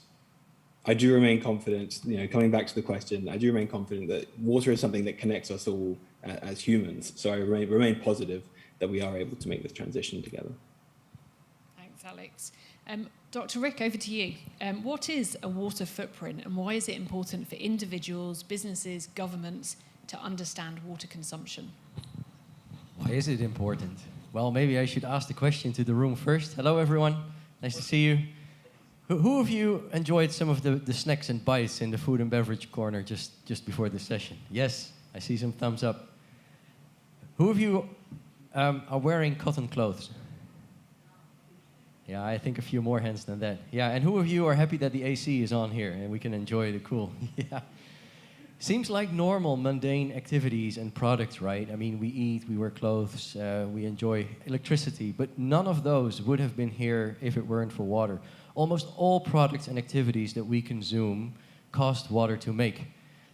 Speaker 8: I do remain confident, coming back to the question, I do remain confident that water is something that connects us all as humans. So I remain positive that we are able to make this transition together.
Speaker 4: Thanks, Alex. Dr. Rick, over to you. What is a water footprint, and why is it important for individuals, businesses, governments to understand water consumption?
Speaker 9: Why is it important? Well, maybe I should ask the question to the room first. Hello, everyone. Nice to see you. Who of you enjoyed some of the snacks and bites in the food and beverage corner just before this session? Yes, I see some thumbs up. Who of you are wearing cotton clothes? Yeah, I think a few more hands than that. Yeah, and who of you are happy that the AC is on here and we can enjoy the cool? Yeah. Seems like normal, mundane activities and products, right? I mean, we eat, we wear clothes, we enjoy electricity, but none of those would have been here if it weren't for water. Almost all products and activities that we consume cost water to make.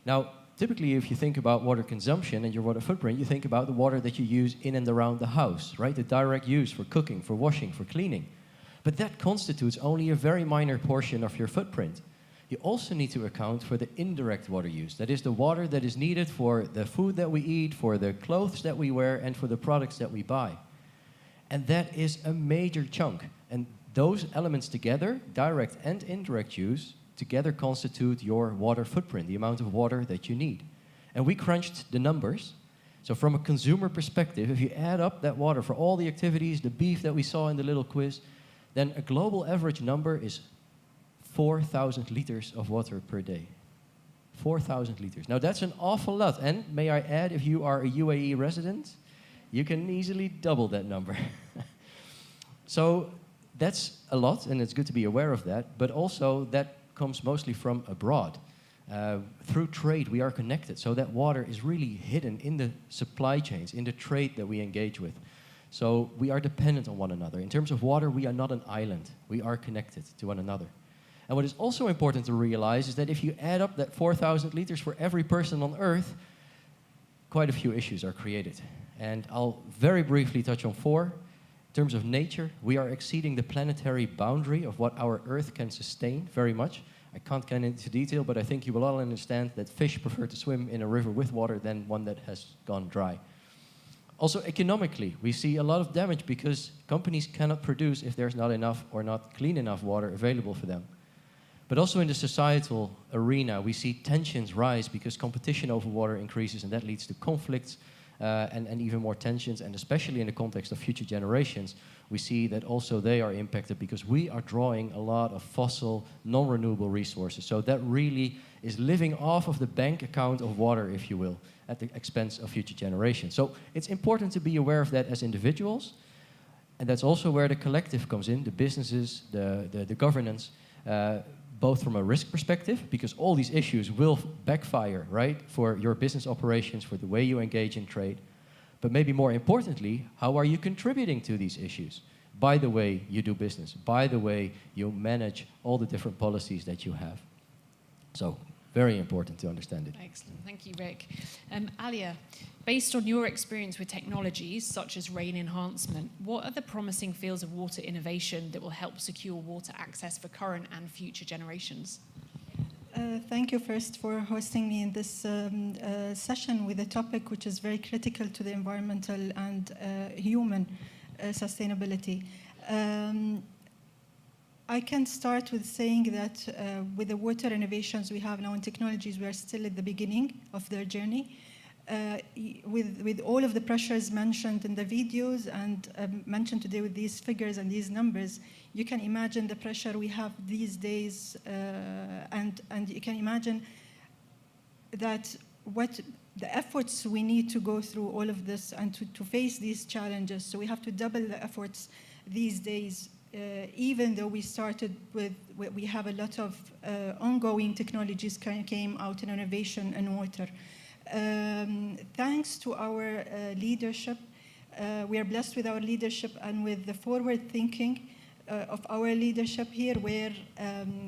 Speaker 9: Now, typically, if you think about water consumption and your water footprint, you think about the water that you use in and around the house, right? The direct use for cooking, for washing, for cleaning. But that constitutes only a very minor portion of your footprint. You also need to account for the indirect water use. That is the water that is needed for the food that we eat, for the clothes that we wear, and for the products that we buy. And that is a major chunk. And those elements together, direct and indirect use, together constitute your water footprint, the amount of water that you need. And we crunched the numbers. So from a consumer perspective, if you add up that water for all the activities, the beef that we saw in the little quiz, then a global average number is 4,000 liters of water per day. 4,000 liters. Now that's an awful lot. And may I add, if you are a UAE resident, you can easily double that number. So that's a lot, and it's good to be aware of that. But also that comes mostly from abroad. Through trade, we are connected. So that water is really hidden in the supply chains, in the trade that we engage with. So we are dependent on one another. In terms of water, we are not an island. We are connected to one another. And what is also important to realize is that if you add up that 4,000 liters for every person on Earth, quite a few issues are created. And I'll very briefly touch on 4. In terms of nature, we are exceeding the planetary boundary of what our Earth can sustain very much. I can't get into detail, but I think you will all understand that fish prefer to swim in a river with water than one that has gone dry. Also, economically, we see a lot of damage because companies cannot produce if there's not enough or not clean enough water available for them. But also in the societal arena, we see tensions rise because competition over water increases, and that leads to conflicts and even more tensions. And especially in the context of future generations, we see that also they are impacted because we are drawing a lot of fossil, non-renewable resources. So that really is living off of the bank account of water, if you will, at the expense of future generations. So it's important to be aware of that as individuals. And that's also where the collective comes in, the businesses, the governance, both from a risk perspective, because all these issues will backfire, right, for your business operations, for the way you engage in trade. But maybe more importantly, how are you contributing to these issues? By the way you do business, by the way you manage all the different policies that you have. So, very important to understand it.
Speaker 4: Excellent, thank you, Rick. Alia, based on your experience with technologies such as rain enhancement, what are the promising fields of water innovation that will help secure water access for current and future generations?
Speaker 10: Thank you first for hosting me in this session with a topic which is very critical to the environmental and human sustainability. I can start with saying that with the water innovations we have now in technologies, we are still at the beginning of their journey. With all of the pressures mentioned in the videos and mentioned today with these figures and these numbers, you can imagine the pressure we have these days, and you can imagine that what the efforts we need to go through all of this and to face these challenges. So we have to double the efforts these days, even though we started we have a lot of ongoing technologies came out in innovation and water. Thanks to our leadership, we are blessed with our leadership and with the forward thinking of our leadership here, where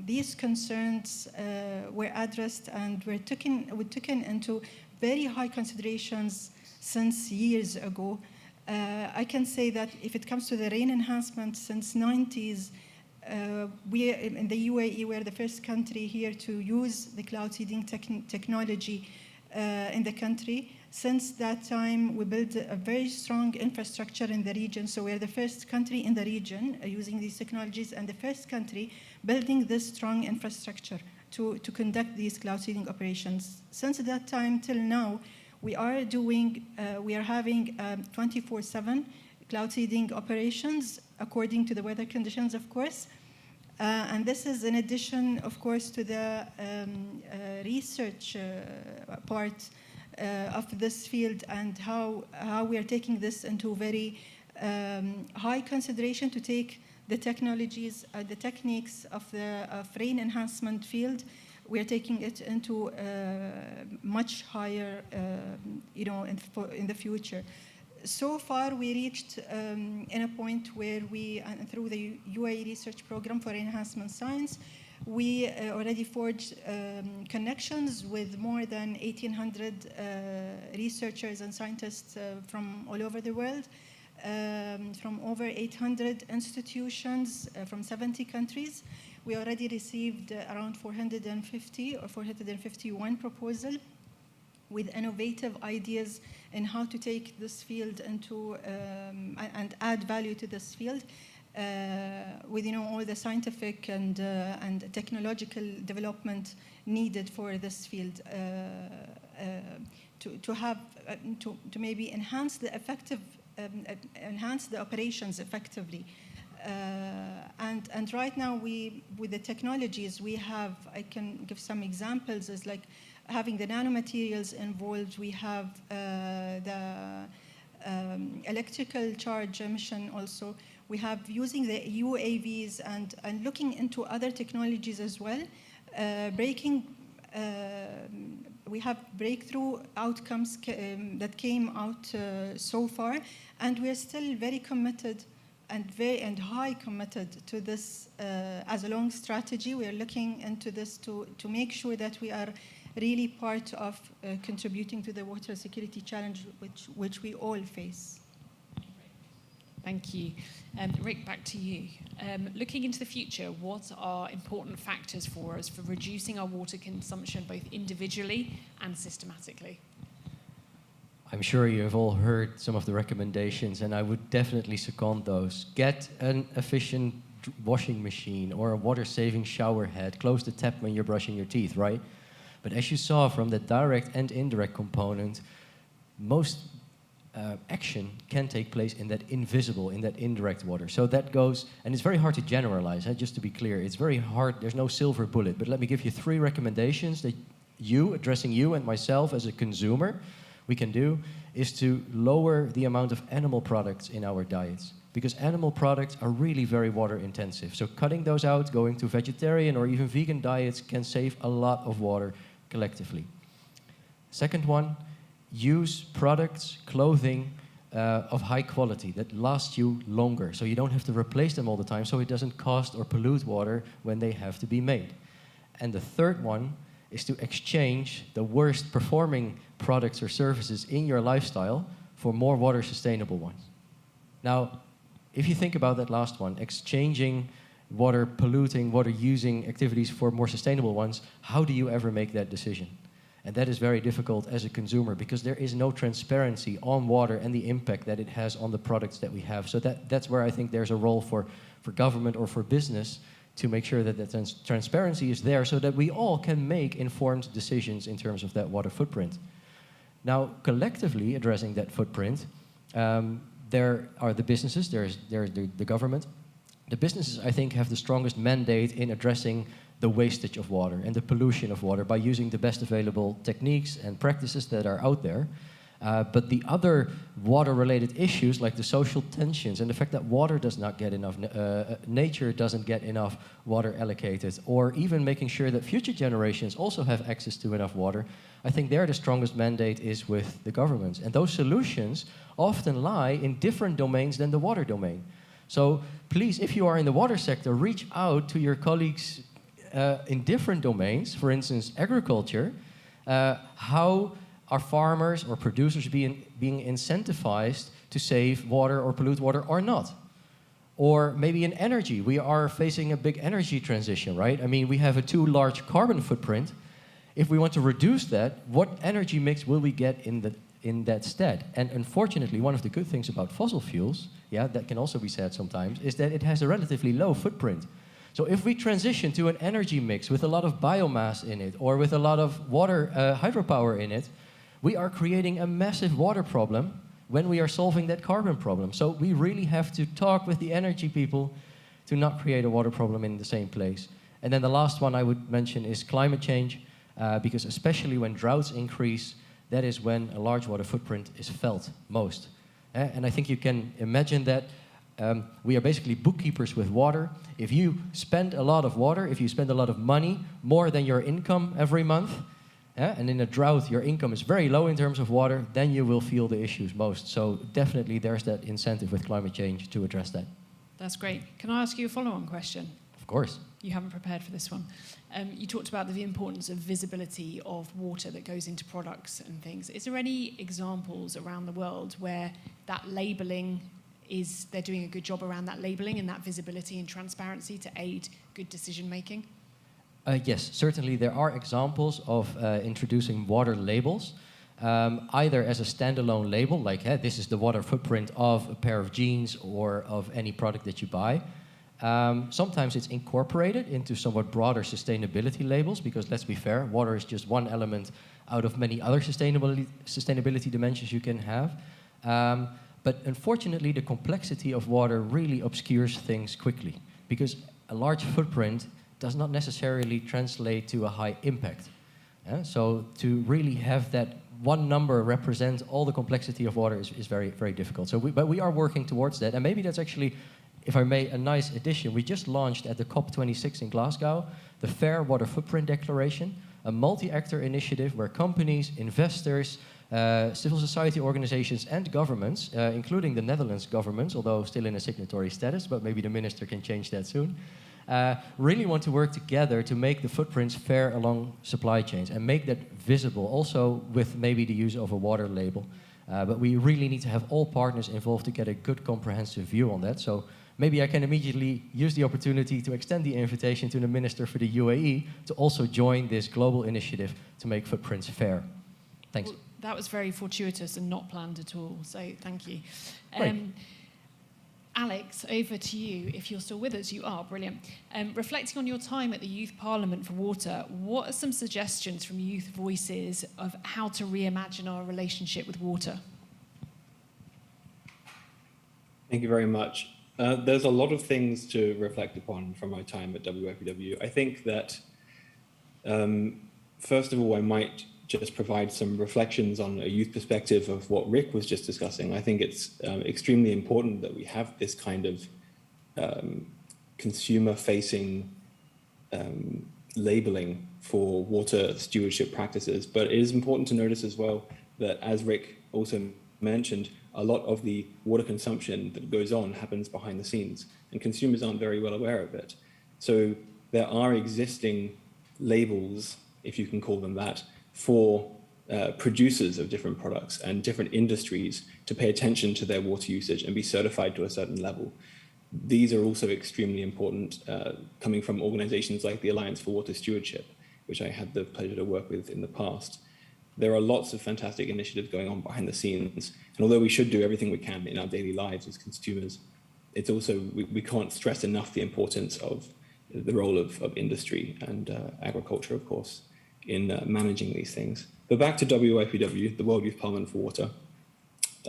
Speaker 10: these concerns were addressed and were taken into very high considerations since years ago. I can say that if it comes to the rain enhancement, since 90s, we in the UAE were the first country here to use the cloud seeding technology in the country. Since that time, we built a very strong infrastructure in the region. So we're the first country in the region using these technologies and the first country building this strong infrastructure to conduct these cloud seeding operations. Since that time till now, we are having 24/7 cloud seeding operations according to the weather conditions, of course. And this is in addition, of course, to the research part of this field and how we are taking this into very high consideration to take the technologies, the techniques of rain enhancement field. We are taking it into much higher, in the future. So far, we reached in a point where we, through the UAE Research Program for Enhancement Science, we already forged connections with more than 1,800 researchers and scientists from all over the world, from over 800 institutions from 70 countries. We already received around 450 or 451 proposals with innovative ideas in how to take this field into and add value to this field. With all the scientific and technological development needed for this field to maybe enhance the operations effectively. And right now with the technologies we have, I can give some examples, is like having the nanomaterials involved. We have the electrical charge emission also. We have using the UAVs and looking into other technologies as well. We have breakthrough outcomes that came out so far, and we're still very committed and high committed to this as a long strategy. We are looking into this to make sure that we are really part of contributing to the water security challenge which we all face.
Speaker 4: Thank you. Rick, back to you. Looking into the future, what are important factors for us for reducing our water consumption both individually and systematically?
Speaker 9: I'm sure you have all heard some of the recommendations, and I would definitely second those. Get an efficient washing machine or a water-saving shower head. Close the tap when you're brushing your teeth, right? But as you saw from the direct and indirect component, most action can take place in that invisible, in that indirect water. So that goes, and it's very hard to generalize, just to be clear. It's very hard, there's no silver bullet, but let me give you 3 recommendations that addressing you and myself as a consumer, we can do, is to lower the amount of animal products in our diets. Because animal products are really very water intensive. So cutting those out, going to vegetarian or even vegan diets can save a lot of water collectively. Second one, use products, clothing of high quality that last you longer. So you don't have to replace them all the time, so it doesn't cost or pollute water when they have to be made. And the third one is to exchange the worst performing products or services in your lifestyle for more water sustainable ones. Now, if you think about that last one, exchanging water polluting, water using activities for more sustainable ones, how do you ever make that decision? And that is very difficult as a consumer because there is no transparency on water and the impact that it has on the products that we have. So that's where I think there's a role for government or for business to make sure that the transparency is there so that we all can make informed decisions in terms of that water footprint. Now, collectively addressing that footprint, there are the businesses, there's the government. The businesses, I think, have the strongest mandate in addressing the wastage of water and the pollution of water by using the best available techniques and practices that are out there. But the other water-related issues, like the social tensions and the fact that water does not get enough, nature doesn't get enough water allocated, or even making sure that future generations also have access to enough water, I think there the strongest mandate is with the governments. And those solutions often lie in different domains than the water domain. So please, if you are in the water sector, reach out to your colleagues in different domains, for instance, agriculture. How are farmers or producers being incentivized to save water or pollute water or not? Or maybe in energy, we are facing a big energy transition, right? I mean, we have a too large carbon footprint. If we want to reduce that, what energy mix will we get in that stead? And unfortunately, one of the good things about fossil fuels, yeah, that can also be said sometimes, is that it has a relatively low footprint. So if we transition to an energy mix with a lot of biomass in it, or with a lot of water, hydropower in it, we are creating a massive water problem when we are solving that carbon problem. So we really have to talk with the energy people to not create a water problem in the same place. And then the last one I would mention is climate change, because especially when droughts increase, that is when a large water footprint is felt most. And I think you can imagine that we are basically bookkeepers with water. If you spend a lot of water, if you spend a lot of money, more than your income every month, and in a drought your income is very low in terms of water, then you will feel the issues most. So definitely there's that incentive with climate change to address that.
Speaker 4: That's great. Can I ask you a follow-on question?
Speaker 9: Of course.
Speaker 4: You haven't prepared for this one. You talked about the importance of visibility of water that goes into products and things. Is there any examples around the world where that labelling they're doing a good job around that labelling and that visibility and transparency to aid good decision making?
Speaker 9: Yes, certainly there are examples of introducing water labels, either as a standalone label, like this is the water footprint of a pair of jeans or of any product that you buy. Sometimes it's incorporated into somewhat broader sustainability labels, because let's be fair, water is just one element out of many other sustainability dimensions you can have. But unfortunately, the complexity of water really obscures things quickly, because a large footprint does not necessarily translate to a high impact. So to really have that one number represent all the complexity of water is very, very difficult. But we are working towards that, and maybe that's actually, if I may, a nice addition. We just launched at the COP26 in Glasgow the Fair Water Footprint Declaration, a multi-actor initiative where companies, investors, civil society organizations and governments, including the Netherlands government, although still in a signatory status, but maybe the minister can change that soon, really want to work together to make the footprints fair along supply chains and make that visible, also with maybe the use of a water label. But we really need to have all partners involved to get a good comprehensive view on that. So maybe I can immediately use the opportunity to extend the invitation to the Minister for the UAE to also join this global initiative to make footprints fair. Thanks.
Speaker 4: Well, that was very fortuitous and not planned at all, so thank you. Alex, over to you. If you're still with us, you are, brilliant. Reflecting on your time at the Youth Parliament for Water, what are some suggestions from youth voices of how to reimagine our relationship with water?
Speaker 8: Thank you very much. There's a lot of things to reflect upon from my time at WFEW. I think that, first of all, I might just provide some reflections on a youth perspective of what Rick was just discussing. I think it's extremely important that we have this kind of consumer-facing labeling for water stewardship practices. But it is important to notice as well that, as Rick also mentioned, a lot of the water consumption that goes on happens behind the scenes, and consumers aren't very well aware of it. So there are existing labels, if you can call them that, for producers of different products and different industries to pay attention to their water usage and be certified to a certain level. These are also extremely important, coming from organizations like the Alliance for Water Stewardship, which I had the pleasure to work with in the past. There are lots of fantastic initiatives going on behind the scenes. And although we should do everything we can in our daily lives as consumers, it's also, we can't stress enough the importance of the role of industry and agriculture, of course, in managing these things. But back to WIPW, the World Youth Parliament for Water.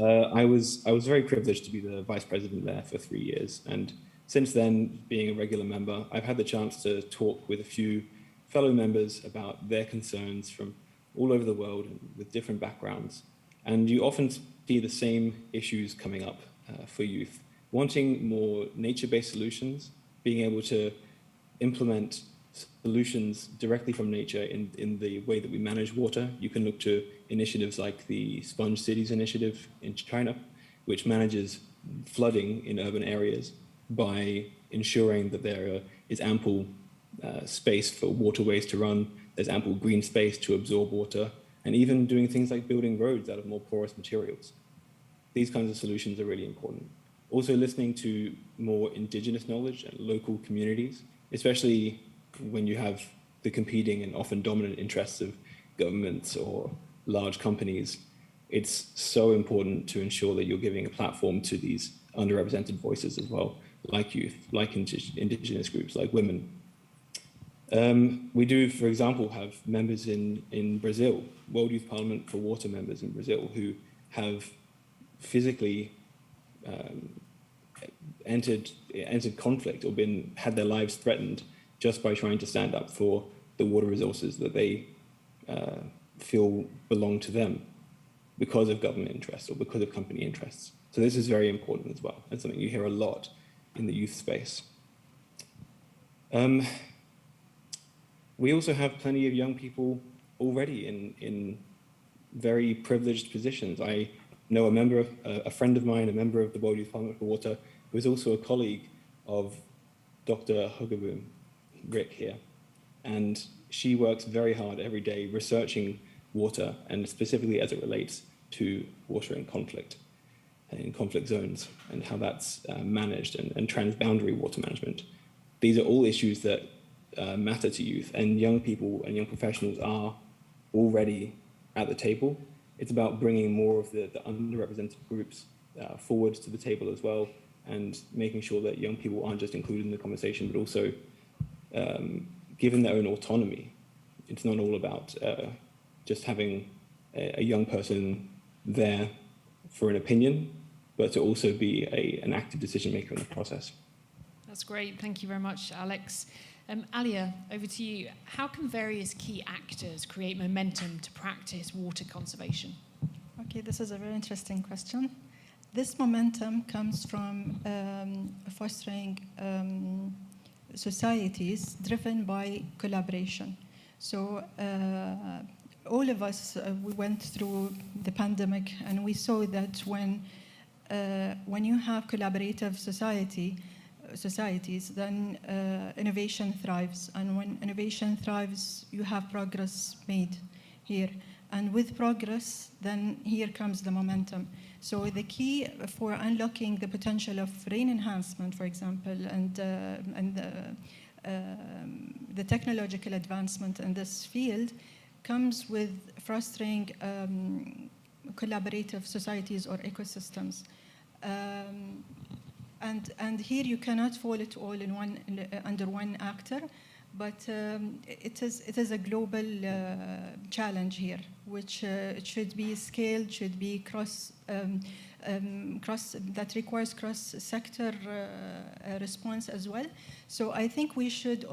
Speaker 8: I was very privileged to be the vice president there for 3 years, and Since then, being a regular member, I've had the chance to talk with a few fellow members about their concerns from all over the world and with different backgrounds. And you often see the same issues coming up for youth, wanting more nature-based solutions, being able to implement solutions directly from nature in the way that we manage water. You can look to initiatives like the Sponge Cities initiative in China, which manages flooding in urban areas by ensuring that there is ample space for waterways to run, there's ample green space to absorb water, and even doing things like building roads out of more porous materials. These kinds of solutions are really important. Also listening to more indigenous knowledge and local communities, especially when you have the competing and often dominant interests of governments or large companies. It's so important to ensure that you're giving a platform to these underrepresented voices as well, like youth, like indigenous groups, like women. We do, for example, have members in Brazil, World Youth Parliament for Water members in Brazil, who have physically entered conflict or had their lives threatened just by trying to stand up for the water resources that they feel belong to them because of government interests or because of company interests. So this is very important as well, and something you hear a lot in the youth space. We also have plenty of young people already in very privileged positions. I know a friend of mine, a member of the World Youth Parliament for Water, who is also a colleague of Dr. Huggaboom, Rick here. And she works very hard every day researching water, and specifically as it relates to water in conflict zones, and how that's managed, and transboundary water management. These are all issues that matter to youth, and young people and young professionals are already at the table. It's about bringing more of the underrepresented groups forward to the table as well, and making sure that young people aren't just included in the conversation, but also given their own autonomy. It's not all about just having a young person there for an opinion, but to also be an active decision maker in the process.
Speaker 4: That's great. Thank you very much, Alex. Alia, over to you. How can various key actors create momentum to practice water conservation?
Speaker 10: Okay, this is a very interesting question. This momentum comes from fostering societies driven by collaboration. So all of us, we went through the pandemic, and we saw that when you have collaborative societies, then innovation thrives. And when innovation thrives, you have progress made here. And with progress, then here comes the momentum. So the key for unlocking the potential of rain enhancement, for example, and the technological advancement in this field comes with fostering collaborative societies or ecosystems. And here you cannot fall it all under one actor, but it is a global challenge here, which it should be scaled, should be that requires cross-sector response as well. So I think we should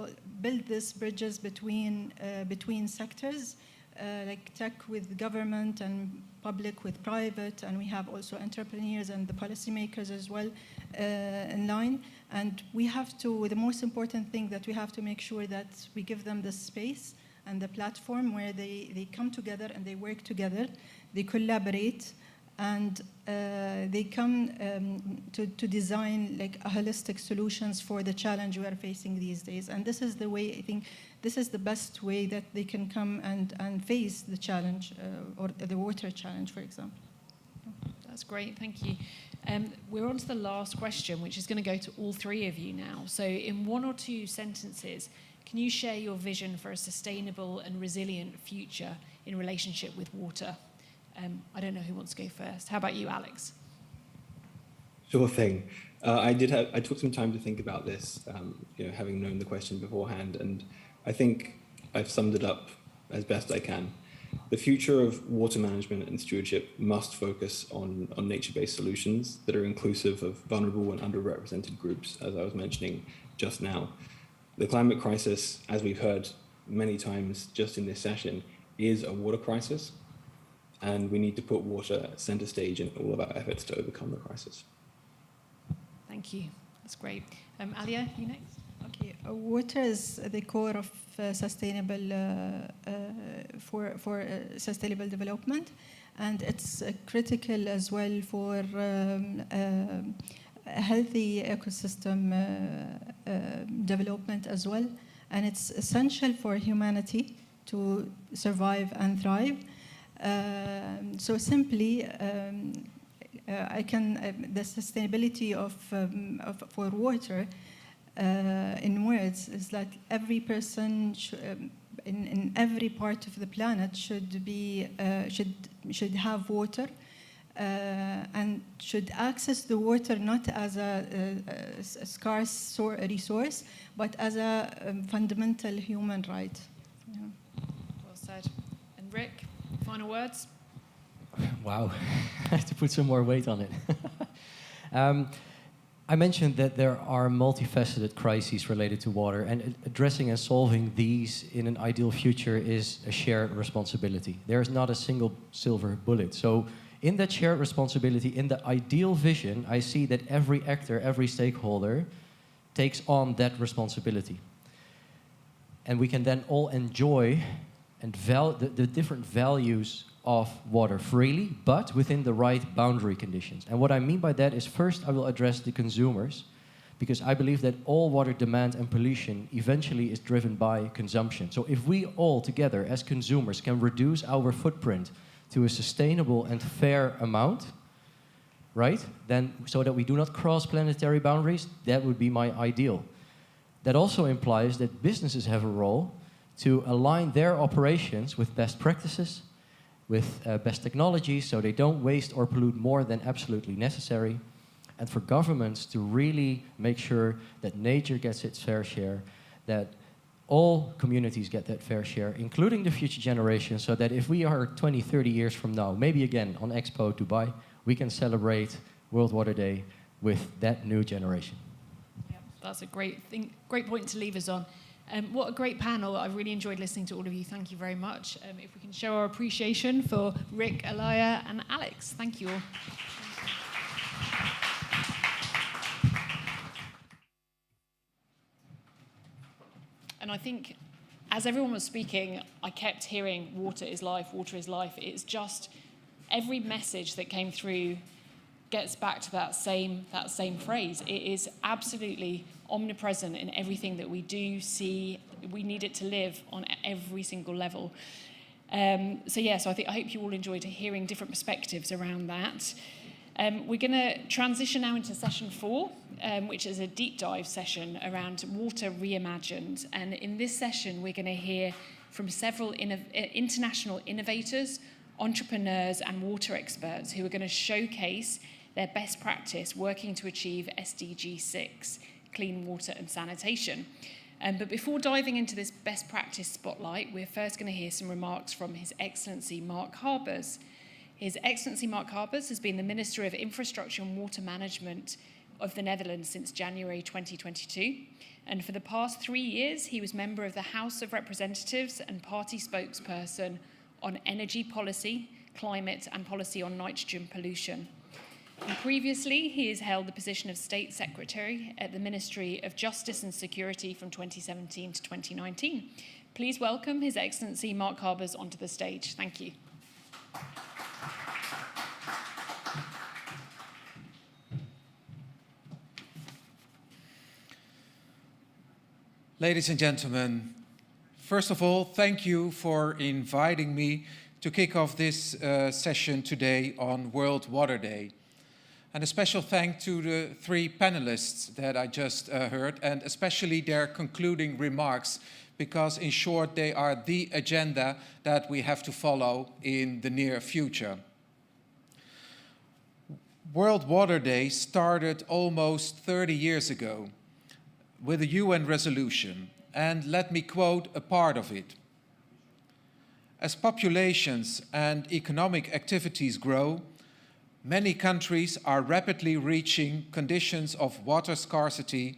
Speaker 10: build these bridges between sectors, like tech with government and public with private, and we have also entrepreneurs and the policymakers as well in line. And we have to, the most important thing that we have to make sure that we give them the space and the platform where they come together and they work together, they collaborate, and they come to design like a holistic solutions for the challenge we are facing these days. And this is the way, I think, this is the best way that they can come and face the challenge, or the water challenge, for example.
Speaker 4: That's great, thank you. We're on to the last question, which is going to go to all three of you now. So in one or two sentences, can you share your vision for a sustainable and resilient future in relationship with water? I don't know who wants to go first. How about you, Alex?
Speaker 8: Sure thing. I took some time to think about this, having known the question beforehand, and I think I've summed it up as best I can. The future of water management and stewardship must focus on nature-based solutions that are inclusive of vulnerable and underrepresented groups, as I was mentioning just now. The climate crisis, as we've heard many times just in this session, is a water crisis, and we need to put water center stage in all of our efforts to overcome the crisis.
Speaker 4: Thank you. That's great. Alia, you next.
Speaker 10: Okay, water is the core of sustainable for sustainable development, and it's critical as well for a healthy ecosystem development as well, and it's essential for humanity to survive and thrive. So simply, the sustainability for water in words is that every person in every part of the planet should have water and should access the water not as a scarce resource, but as a fundamental human right. Yeah.
Speaker 4: Well said. And Rick, final words?
Speaker 9: Wow, I have to put some more weight on it. I mentioned that there are multifaceted crises related to water, and addressing and solving these in an ideal future is a shared responsibility. There is not a single silver bullet. So in that shared responsibility, in the ideal vision, I see that every actor, every stakeholder takes on that responsibility. And we can then all enjoy and the different values of water freely, but within the right boundary conditions. And what I mean by that is, first I will address the consumers, because I believe that all water demand and pollution eventually is driven by consumption. So if we all together as consumers can reduce our footprint to a sustainable and fair amount, right, then so that we do not cross planetary boundaries, that would be my ideal. That also implies that businesses have a role to align their operations with best practices, with best technologies, so they don't waste or pollute more than absolutely necessary, and for governments to really make sure that nature gets its fair share, that all communities get that fair share, including the future generations, so that if we are 20, 30 years from now, maybe again on Expo Dubai, we can celebrate World Water Day with that new generation.
Speaker 4: Yeah, that's a great point to leave us on. What a great panel. I really enjoyed listening to all of you. Thank you very much. If we can show our appreciation for Rick, Alaya, and Alex. Thank you all. And I think as everyone was speaking, I kept hearing water is life, water is life. It's just every message that came through gets back to that same phrase. It is absolutely omnipresent in everything that we do, see. We need it to live on every single level. So I hope you all enjoyed hearing different perspectives around that. We're going to transition now into session 4, which is a deep dive session around water reimagined. And in this session, we're going to hear from several international innovators, entrepreneurs, and water experts who are going to showcase their best practice working to achieve SDG 6, clean water and sanitation. But before diving into this best practice spotlight, we're first going to hear some remarks from His Excellency Mark Harbers. His Excellency Mark Harbers has been the Minister of Infrastructure and Water Management of the Netherlands since January 2022. And for the past 3 years, he was member of the House of Representatives and party spokesperson on energy policy, climate, and policy on nitrogen pollution. And previously, he has held the position of State Secretary at the Ministry of Justice and Security from 2017 to 2019. Please welcome His Excellency Mark Harbers onto the stage. Thank you.
Speaker 11: Ladies and gentlemen, first of all, thank you for inviting me to kick off this session today on World Water Day. And a special thanks to the 3 panelists that I just heard, and especially their concluding remarks, because in short, they are the agenda that we have to follow in the near future. World Water Day started almost 30 years ago with a UN resolution, and let me quote a part of it. As populations and economic activities grow, many countries are rapidly reaching conditions of water scarcity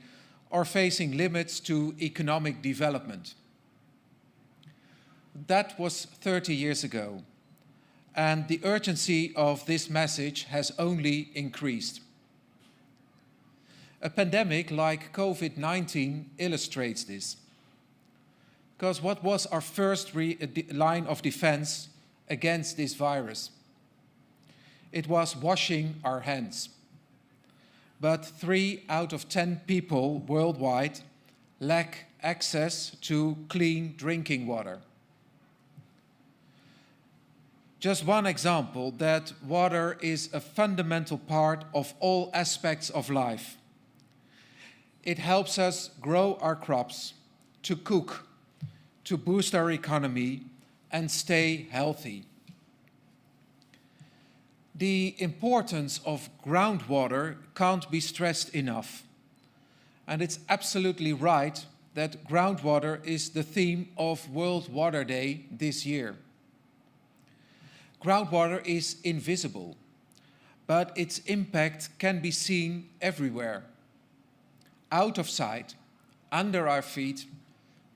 Speaker 11: or facing limits to economic development. That was 30 years ago, and the urgency of this message has only increased. A pandemic like COVID-19 illustrates this. Because what was our first line of defense against this virus? It was washing our hands. But 3 out of 10 people worldwide lack access to clean drinking water. Just one example that water is a fundamental part of all aspects of life. It helps us grow our crops, to cook, to boost our economy and stay healthy. The importance of groundwater can't be stressed enough. And it's absolutely right that groundwater is the theme of World Water Day this year. Groundwater is invisible, but its impact can be seen everywhere. Out of sight, under our feet,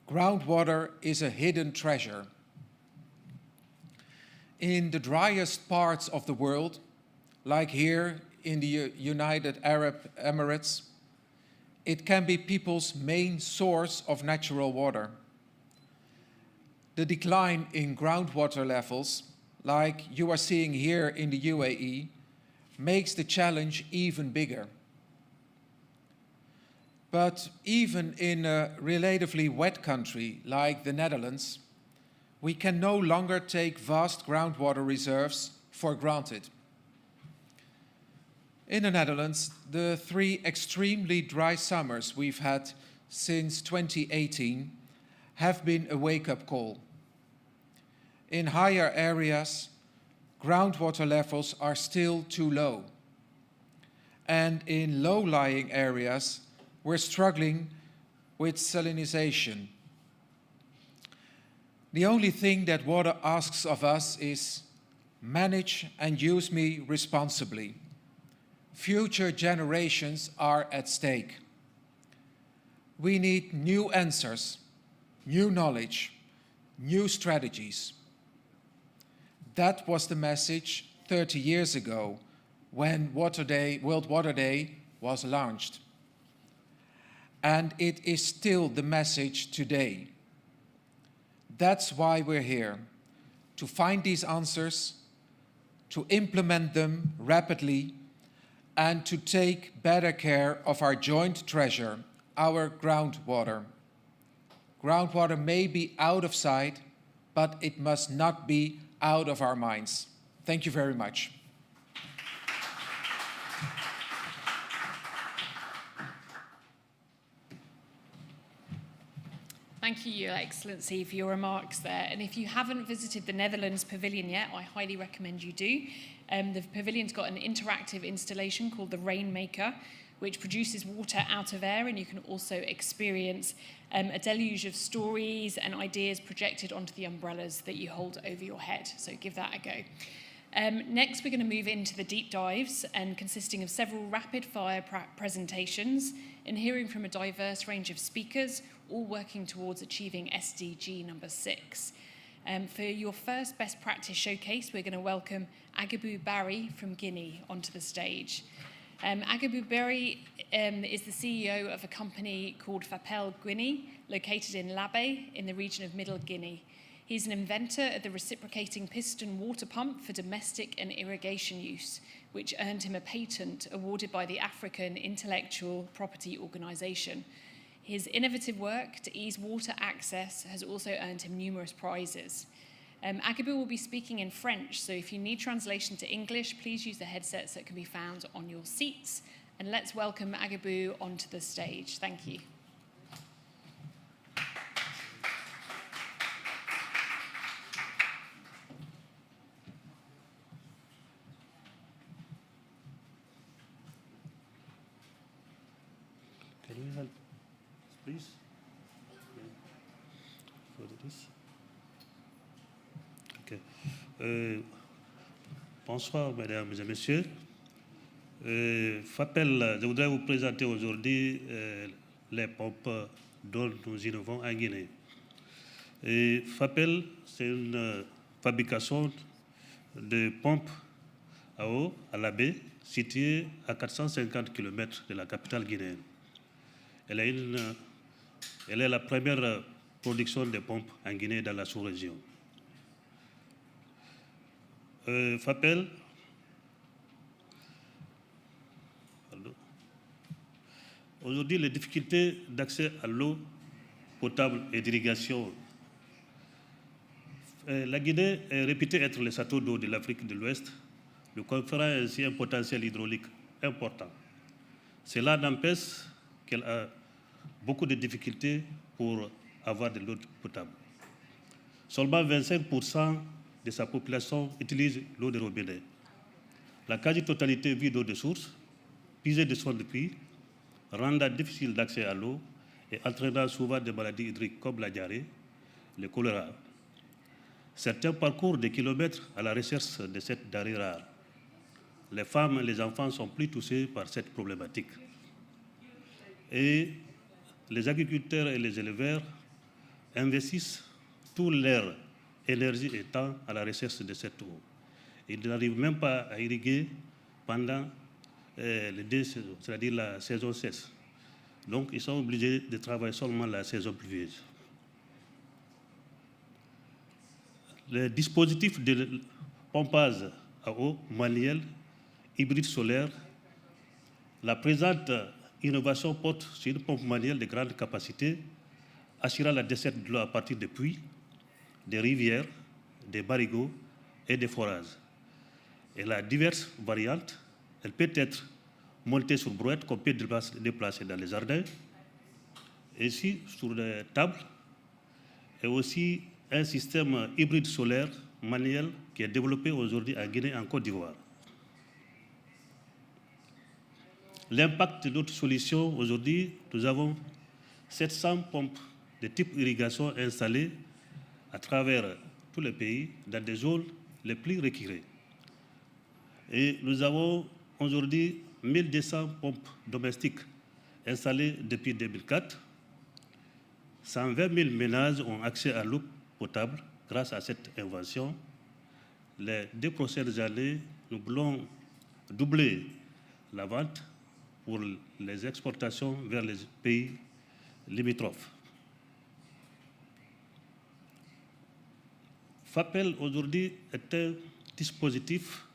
Speaker 11: groundwater is a hidden treasure. In the driest parts of the world, like here in the United Arab Emirates, it can be people's main source of natural water. The decline in groundwater levels, like you are seeing here in the UAE, makes the challenge even bigger. But even in a relatively wet country like the Netherlands, we can no longer take vast groundwater reserves for granted. In the Netherlands, the 3 extremely dry summers we've had since 2018 have been a wake-up call. In higher areas, groundwater levels are still too low. And in low-lying areas, we're struggling with salinization. The only thing that water asks of us is manage and use me responsibly. Future generations are at stake. We need new answers, new knowledge, new strategies. That was the message 30 years ago when World Water Day was launched. And it is still the message today. That's why we're here, to find these answers, to implement them rapidly, and to take better care of our joint treasure, our groundwater. Groundwater may be out of sight, but it must not be out of our minds. Thank you very much.
Speaker 4: Thank you, Your Excellency, for your remarks there. And if you haven't visited the Netherlands Pavilion yet, I highly recommend you do. The pavilion's got an interactive installation called the Rainmaker, which produces water out of air, and you can also experience a deluge of stories and ideas projected onto the umbrellas that you hold over your head. So give that a go. Next, we're going to move into the deep dives, and consisting of several rapid-fire presentations and hearing from a diverse range of speakers, all working towards achieving SDG number 6. For your first best practice showcase, we're going to welcome Agabou Barry from Guinea onto the stage. Agabou Barry is the CEO of a company called Fapel Guinea, located in Labé in the region of Middle Guinea. He's an inventor of the reciprocating piston water pump for domestic and irrigation use, which earned him a patent awarded by the African Intellectual Property Organization. His innovative work to ease water access has also earned him numerous prizes. Agabou will be speaking in French, so if you need translation to English, please use the headsets that can be found on your seats. And let's welcome Agabou onto the stage. Thank you.
Speaker 12: Can you help, please? For this. Ok. Bonsoir, mesdames et messieurs. Je voudrais vous présenter aujourd'hui les pompes dont nous innovons en Guinée. FAPEL, c'est une fabrication de pompes à eau à la baie située à 450 km de la capitale guinéenne. Elle est la première production de pompes en Guinée dans la sous-région. FAPEL, aujourd'hui, les difficultés d'accès à l'eau potable et d'irrigation. La Guinée est réputée être le château d'eau de l'Afrique de l'Ouest, lui conférant ainsi un potentiel hydraulique important. Cela n'empêche qu'elle a beaucoup de difficultés pour avoir de l'eau potable. Seulement 25% de sa population utilise l'eau de robinet. La quasi-totalité vit d'eau de source, puisée de sources de puits, rendant difficile d'accès à l'eau et entraînant souvent des maladies hydriques comme la diarrhée, le choléra. Certains parcourent des kilomètres à la recherche de cette denrée rare. Les femmes et les enfants sont plus touchés par cette problématique. Et les agriculteurs et les éleveurs investissent toute leur énergie et temps à la recherche de cette eau. Ils n'arrivent même pas à irriguer pendant les 2 saisons, c'est-à-dire la saison sèche. Donc, ils sont obligés de travailler seulement la saison pluvieuse. Les dispositifs de pompage à eau manuel, hybride solaire, la présente innovation porte sur une pompe manuelle de grande capacité, assurant la desserte de l'eau à partir des puits, des rivières, des marigots et des forages. Elle a diverses variantes. Elle peut être montée sur brouette qu'on peut déplacer dans les jardins, et ici sur des tables, et aussi un système hybride solaire manuel qui est développé aujourd'hui en Guinée et en Côte d'Ivoire. L'impact de notre solution aujourd'hui, nous avons 700 pompes de type irrigation installées à travers tous les pays dans des zones les plus reculées. Et nous avons aujourd'hui 1200 pompes domestiques installées depuis 2004. 120 000 ménages ont accès à l'eau potable grâce à cette invention. Les 2 prochaines années, nous voulons doubler la vente pour les exportations vers les pays limitrophes. FAPEL aujourd'hui est un dispositif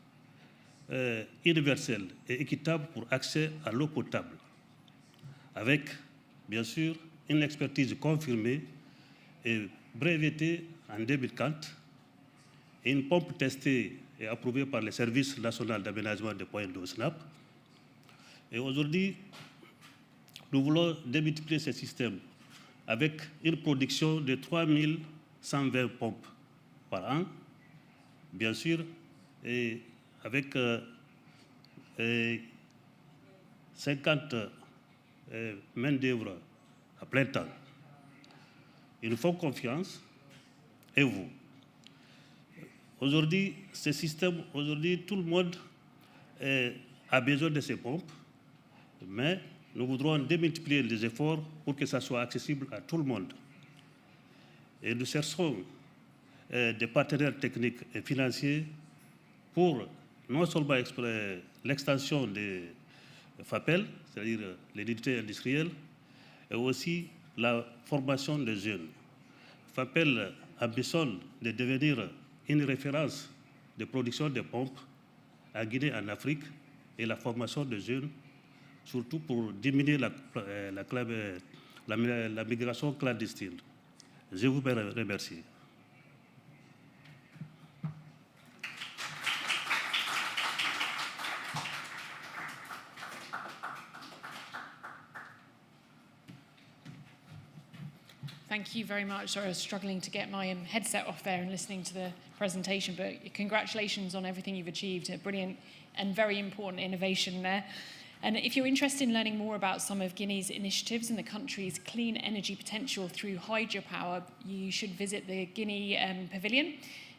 Speaker 12: universel et équitable pour accès à l'eau potable, avec bien sûr une expertise confirmée et brevetée en 2004 et une pompe testée et approuvée par le Service national d'aménagement des points d'eau SNAP. Et aujourd'hui, nous voulons démultiplier ce système avec une production de 3120 pompes par an, bien sûr, et avec 50 main-d'œuvre à plein temps. Ils nous font confiance, et vous. Aujourd'hui, ce système, tout le monde a besoin de ces pompes, mais nous voudrons démultiplier les efforts pour que ça soit accessible à tout le monde. Et nous chercherons des partenaires techniques et financiers pour non seulement l'extension des FAPEL, c'est-à-dire l'unité industrielle, et aussi la formation des jeunes. FAPEL ambitionne de devenir une référence de production de pompes en Guinée, en Afrique, et la formation des jeunes, surtout pour diminuer la migration clandestine. Je vous remercie.
Speaker 4: Thank you very much. Sorry, I was struggling to get my headset off there and listening to the presentation, but congratulations on everything you've achieved. A brilliant and very important innovation there. And if you're interested in learning more about some of Guinea's initiatives and the country's clean energy potential through hydropower, you should visit the Guinea Pavilion.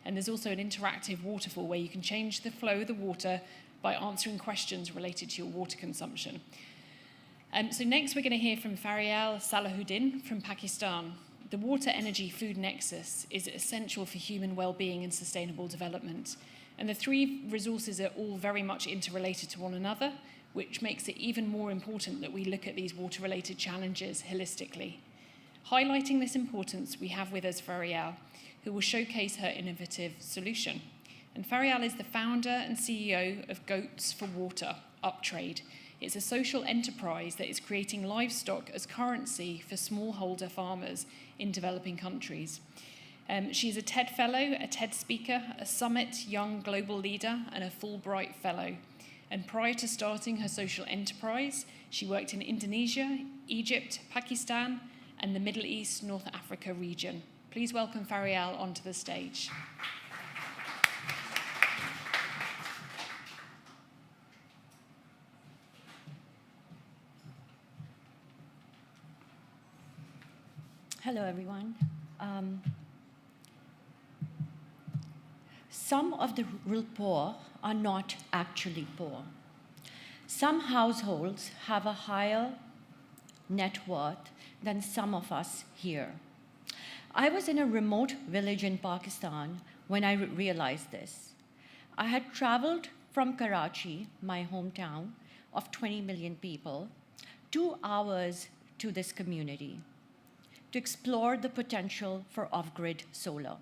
Speaker 4: And there's also an interactive waterfall where you can change the flow of the water by answering questions related to your water consumption. So next we're going to hear from Farial Salahuddin from Pakistan. The water energy food nexus is essential for human well-being and sustainable development. And the three resources are all very much interrelated to one another, which makes it even more important that we look at these water-related challenges holistically. Highlighting this importance, we have with us Farial, who will showcase her innovative solution. And Farial is the founder and CEO of Goats for Water, Uptrade. It's a social enterprise that is creating livestock as currency for smallholder farmers in developing countries. She's a TED Fellow, a TED Speaker, a Summit Young Global Leader, and a Fulbright Fellow. And prior to starting her social enterprise, she worked in Indonesia, Egypt, Pakistan, and the Middle East, North Africa region. Please welcome Farial onto the stage.
Speaker 13: Hello, everyone. Some of the real poor are not actually poor. Some households have a higher net worth than some of us here. I was in a remote village in Pakistan when I realized this. I had traveled from Karachi, my hometown of 20 million people, 2 hours to this community to explore the potential for off-grid solar.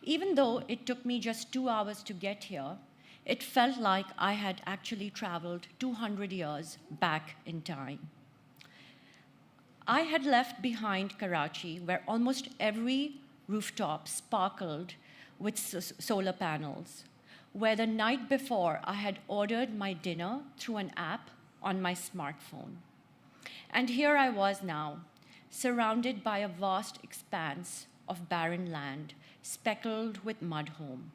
Speaker 13: Even though it took me just 2 hours to get here, it felt like I had actually traveled 200 years back in time. I had left behind Karachi, where almost every rooftop sparkled with solar panels, where the night before I had ordered my dinner through an app on my smartphone. And here I was now, surrounded by a vast expanse of barren land, speckled with mud home.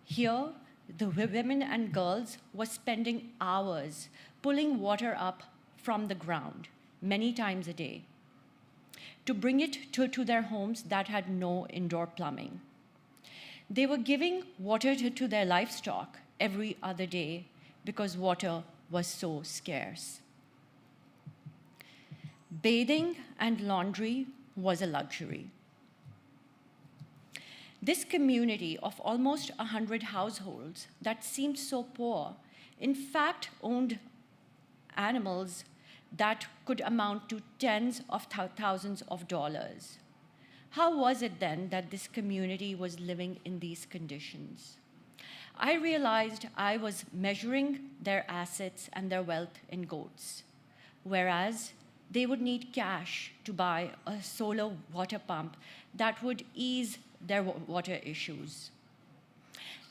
Speaker 13: Here, the women and girls were spending hours pulling water up from the ground, many times a day, to bring it to their homes that had no indoor plumbing. They were giving water to their livestock every other day because water was so scarce. Bathing and laundry was a luxury. This community of almost 100 households that seemed so poor, in fact, owned animals that could amount to tens of thousands of dollars. How was it then that this community was living in these conditions? I realized I was measuring their assets and their wealth in goats, whereas they would need cash to buy a solar water pump that would ease their water issues.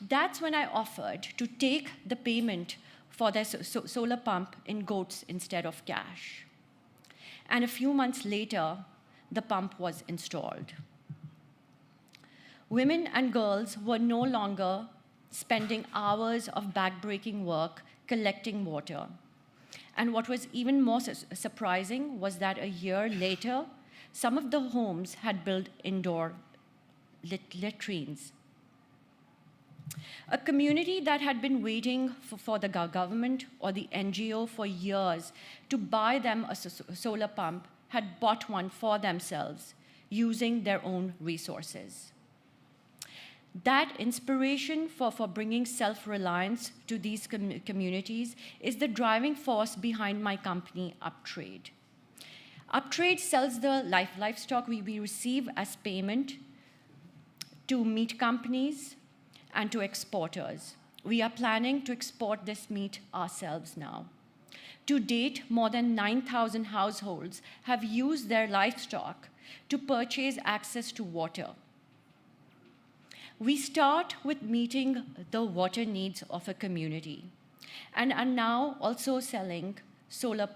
Speaker 13: That's when I offered to take the payment for their solar pump in goats instead of cash. And a few months later, the pump was installed. Women and girls were no longer spending hours of backbreaking work collecting water. And what was even more surprising was that a year later, some of the homes had built indoor latrines. A community that had been waiting for the government or the NGO for years to buy them a solar pump had bought one for themselves using their own resources. That inspiration for bringing self-reliance to these communities is the driving force behind my company, Uptrade. Uptrade sells the livestock we receive as payment to meat companies and to exporters. We are planning to export this meat ourselves now. To date, more than 9,000 households have used their livestock to purchase access to water. We start with meeting the water needs of a community and are now also selling solar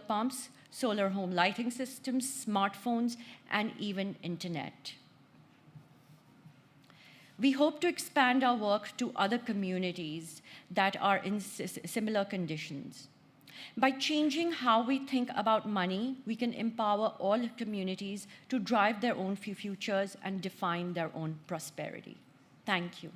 Speaker 13: pumps, solar home lighting systems, smartphones, and even internet. We hope to expand our work to other communities that are in similar conditions. By changing how we think about money, we can empower all communities to drive their own futures and define their own prosperity. Thank you.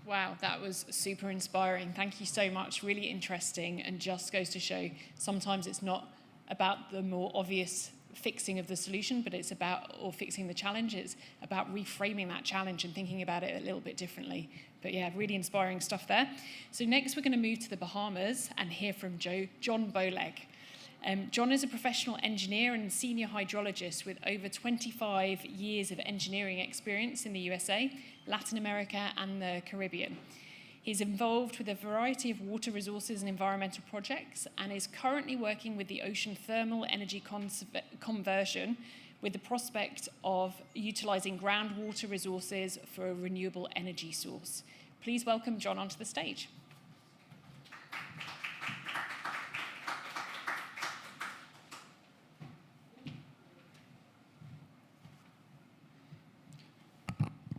Speaker 4: Wow, that was super inspiring. Thank you so much. Really interesting, and just goes to show sometimes it's not about the more obvious fixing of the solution, but it's about, or fixing the challenge, it's about reframing that challenge and thinking about it a little bit differently. But yeah, really inspiring stuff there. So next we're going to move to the Bahamas and hear from John Boleg. John is a professional engineer and senior hydrologist with over 25 years of engineering experience in the USA, Latin America, and the Caribbean. He's involved with a variety of water resources and environmental projects and is currently working with the ocean thermal energy conversion with the prospect of utilizing groundwater resources for a renewable energy source. Please welcome John onto the stage.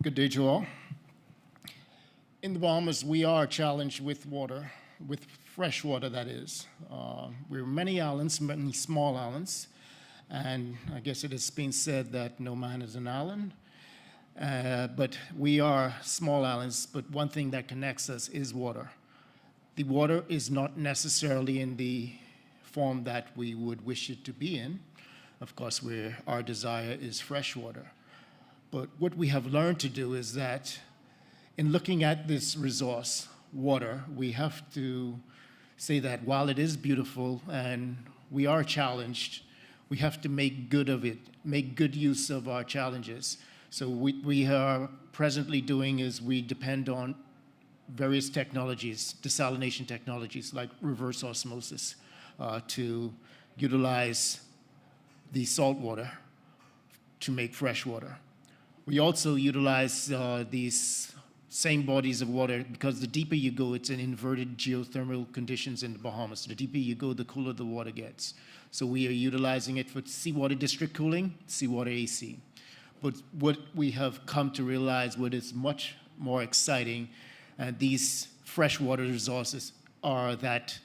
Speaker 14: Good day to all. In the Bahamas, we are challenged with water, with fresh water, that is. We're many islands, many small islands, and I guess it has been said that no man is an island, but we are small islands, but one thing that connects us is water. The water is not necessarily in the form that we would wish it to be in. Of course, our desire is fresh water. But what we have learned to do is that in looking at this resource, water, we have to say that while it is beautiful and we are challenged, we have to make good of it, make good use of our challenges. So what we are presently doing is we depend on various technologies, desalination technologies like reverse osmosis, to utilize the salt water to make fresh water. We also utilize these same bodies of water because the deeper you go, it's in inverted geothermal conditions in the Bahamas. The deeper you go, the cooler the water gets. So we are utilizing it for seawater district cooling, seawater AC. But what we have come to realize, what is much more exciting, these freshwater resources are that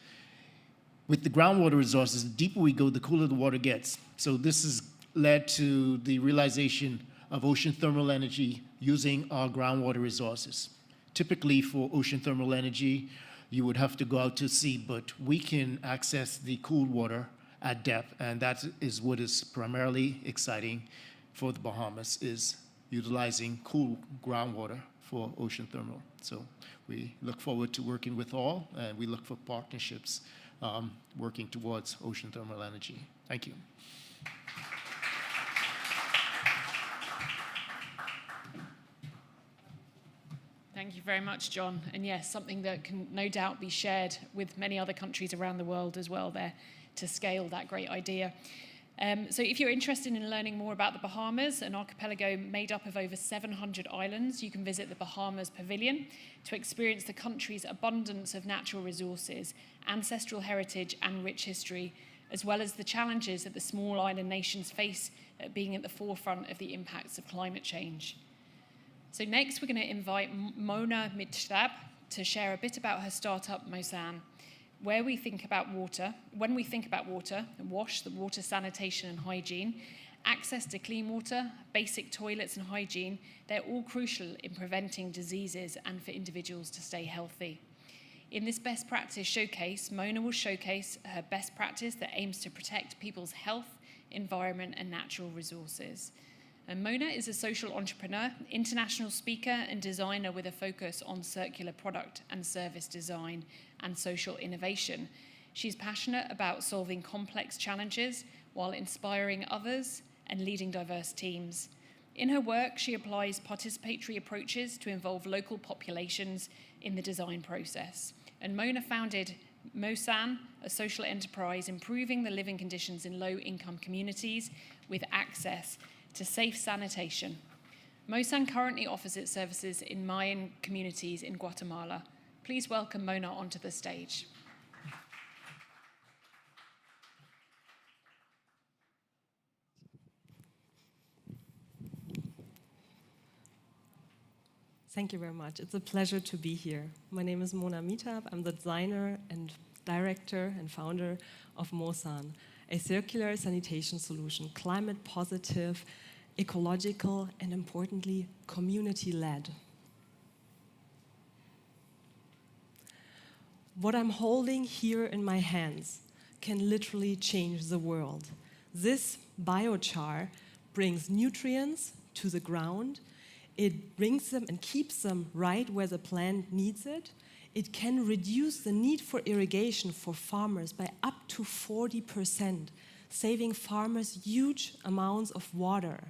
Speaker 14: with the groundwater resources, the deeper we go, the cooler the water gets. So this has led to the realization of ocean thermal energy using our groundwater resources. Typically for ocean thermal energy, you would have to go out to sea, but we can access the cool water at depth, and that is what is primarily exciting for the Bahamas, is utilizing cool groundwater for ocean thermal. So we look forward to working with all, and we look for partnerships working towards ocean thermal energy. Thank you.
Speaker 4: Thank you very much, John. And yes, something that can no doubt be shared with many other countries around the world as well there to scale that great idea. So if you're interested in learning more about the Bahamas, an archipelago made up of over 700 islands, you can visit the Bahamas Pavilion to experience the country's abundance of natural resources, ancestral heritage and rich history, as well as the challenges that the small island nations face at being at the forefront of the impacts of climate change. So next, we're going to invite Mona Midshtab to share a bit about her startup, Mosan. When we think about water, WASH, the water sanitation and hygiene, access to clean water, basic toilets and hygiene, they're all crucial in preventing diseases and for individuals to stay healthy. In this best practice showcase, Mona will showcase her best practice that aims to protect people's health, environment, and natural resources. And Mona is a social entrepreneur, international speaker, and designer with a focus on circular product and service design and social innovation. She's passionate about solving complex challenges while inspiring others and leading diverse teams. In her work, she applies participatory approaches to involve local populations in the design process. And Mona founded Mosan, a social enterprise improving the living conditions in low-income communities with access to safe sanitation. Mosan currently offers its services in Mayan communities in Guatemala. Please welcome Mona onto the stage.
Speaker 15: Thank you very much. It's a pleasure to be here. My name is Mona Mitab. I'm the designer and director and founder of Mosan, a circular sanitation solution, climate positive, ecological, and importantly, community-led. What I'm holding here in my hands can literally change the world. This biochar brings nutrients to the ground. It brings them and keeps them right where the plant needs it. It can reduce the need for irrigation for farmers by up to 40%, saving farmers huge amounts of water.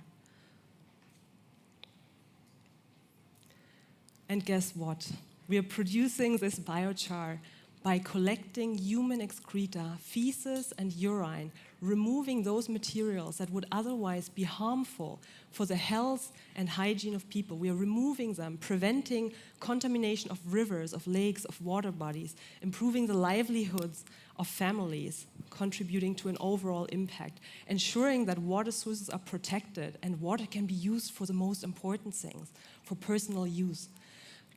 Speaker 15: And guess what? We are producing this biochar by collecting human excreta, feces, and urine, removing those materials that would otherwise be harmful for the health and hygiene of people. We are removing them, preventing contamination of rivers, of lakes, of water bodies, improving the livelihoods of families, contributing to an overall impact, ensuring that water sources are protected and water can be used for the most important things, for personal use.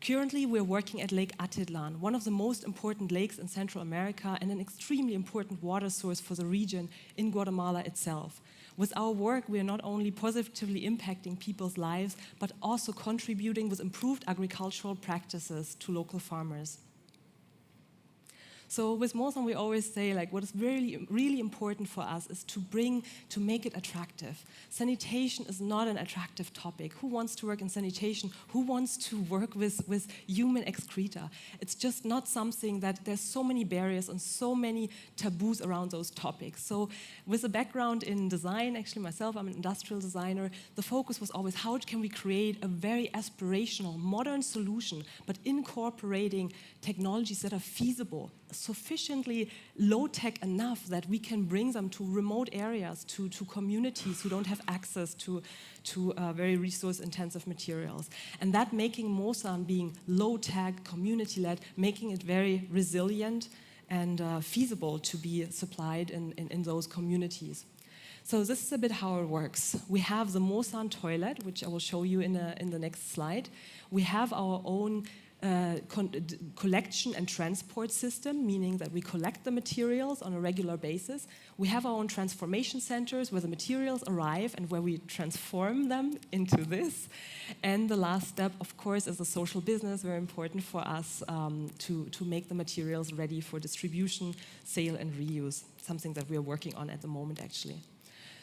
Speaker 15: Currently, we're working at Lake Atitlan, one of the most important lakes in Central America and an extremely important water source for the region in Guatemala itself. With our work, we are not only positively impacting people's lives, but also contributing with improved agricultural practices to local farmers. So with Mosan, we always say, like, what is really important for us is to make it attractive. Sanitation is not an attractive topic. Who wants to work in sanitation? Who wants to work with human excreta? It's just not something that there's so many barriers and so many taboos around those topics. So with a background in design, actually myself, I'm an industrial designer, the focus was always how can we create a very aspirational, modern solution, but incorporating technologies that are feasible, sufficiently low-tech enough that we can bring them to remote areas, to communities who don't have access to very resource-intensive materials. And that making Mosan being low-tech, community-led, making it very resilient and feasible to be supplied in those communities. So this is a bit how it works. We have the Mosan toilet, which I will show you in the next slide. We have our own collection and transport system, meaning that we collect the materials on a regular basis. We have our own transformation centers where the materials arrive and where we transform them into this. And the last step, of course, is the social business, very important for us to make the materials ready for distribution, sale, and reuse, something that we are working on at the moment, actually.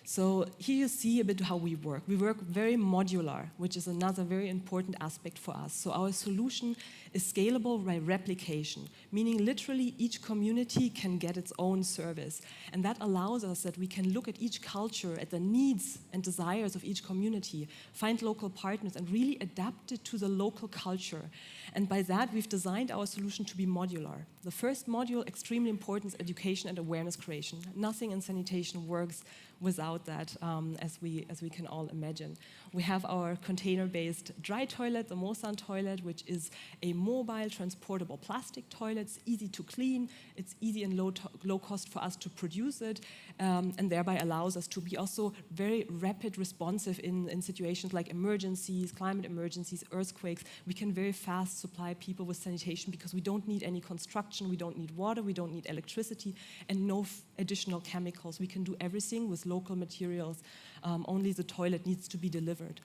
Speaker 15: So here you see a bit how we work. We work very modular, which is another very important aspect for us. So our solution is scalable by replication, meaning literally each community can get its own service. And that allows us that we can look at each culture, at the needs and desires of each community, find local partners and really adapt it to the local culture. And by that, we've designed our solution to be modular. The first module, extremely important, is education and awareness creation. Nothing in sanitation works without that, as we can all imagine. We have our container-based dry toilet, the Mosan toilet, which is a mobile, transportable plastic toilet. It's easy to clean, it's easy and low cost for us to produce it, and thereby allows us to be also very rapid responsive in situations like emergencies, climate emergencies, earthquakes. We can very fast supply people with sanitation because we don't need any construction, we don't need water, we don't need electricity, and no additional chemicals. We can do everything with local materials. Only the toilet needs to be delivered.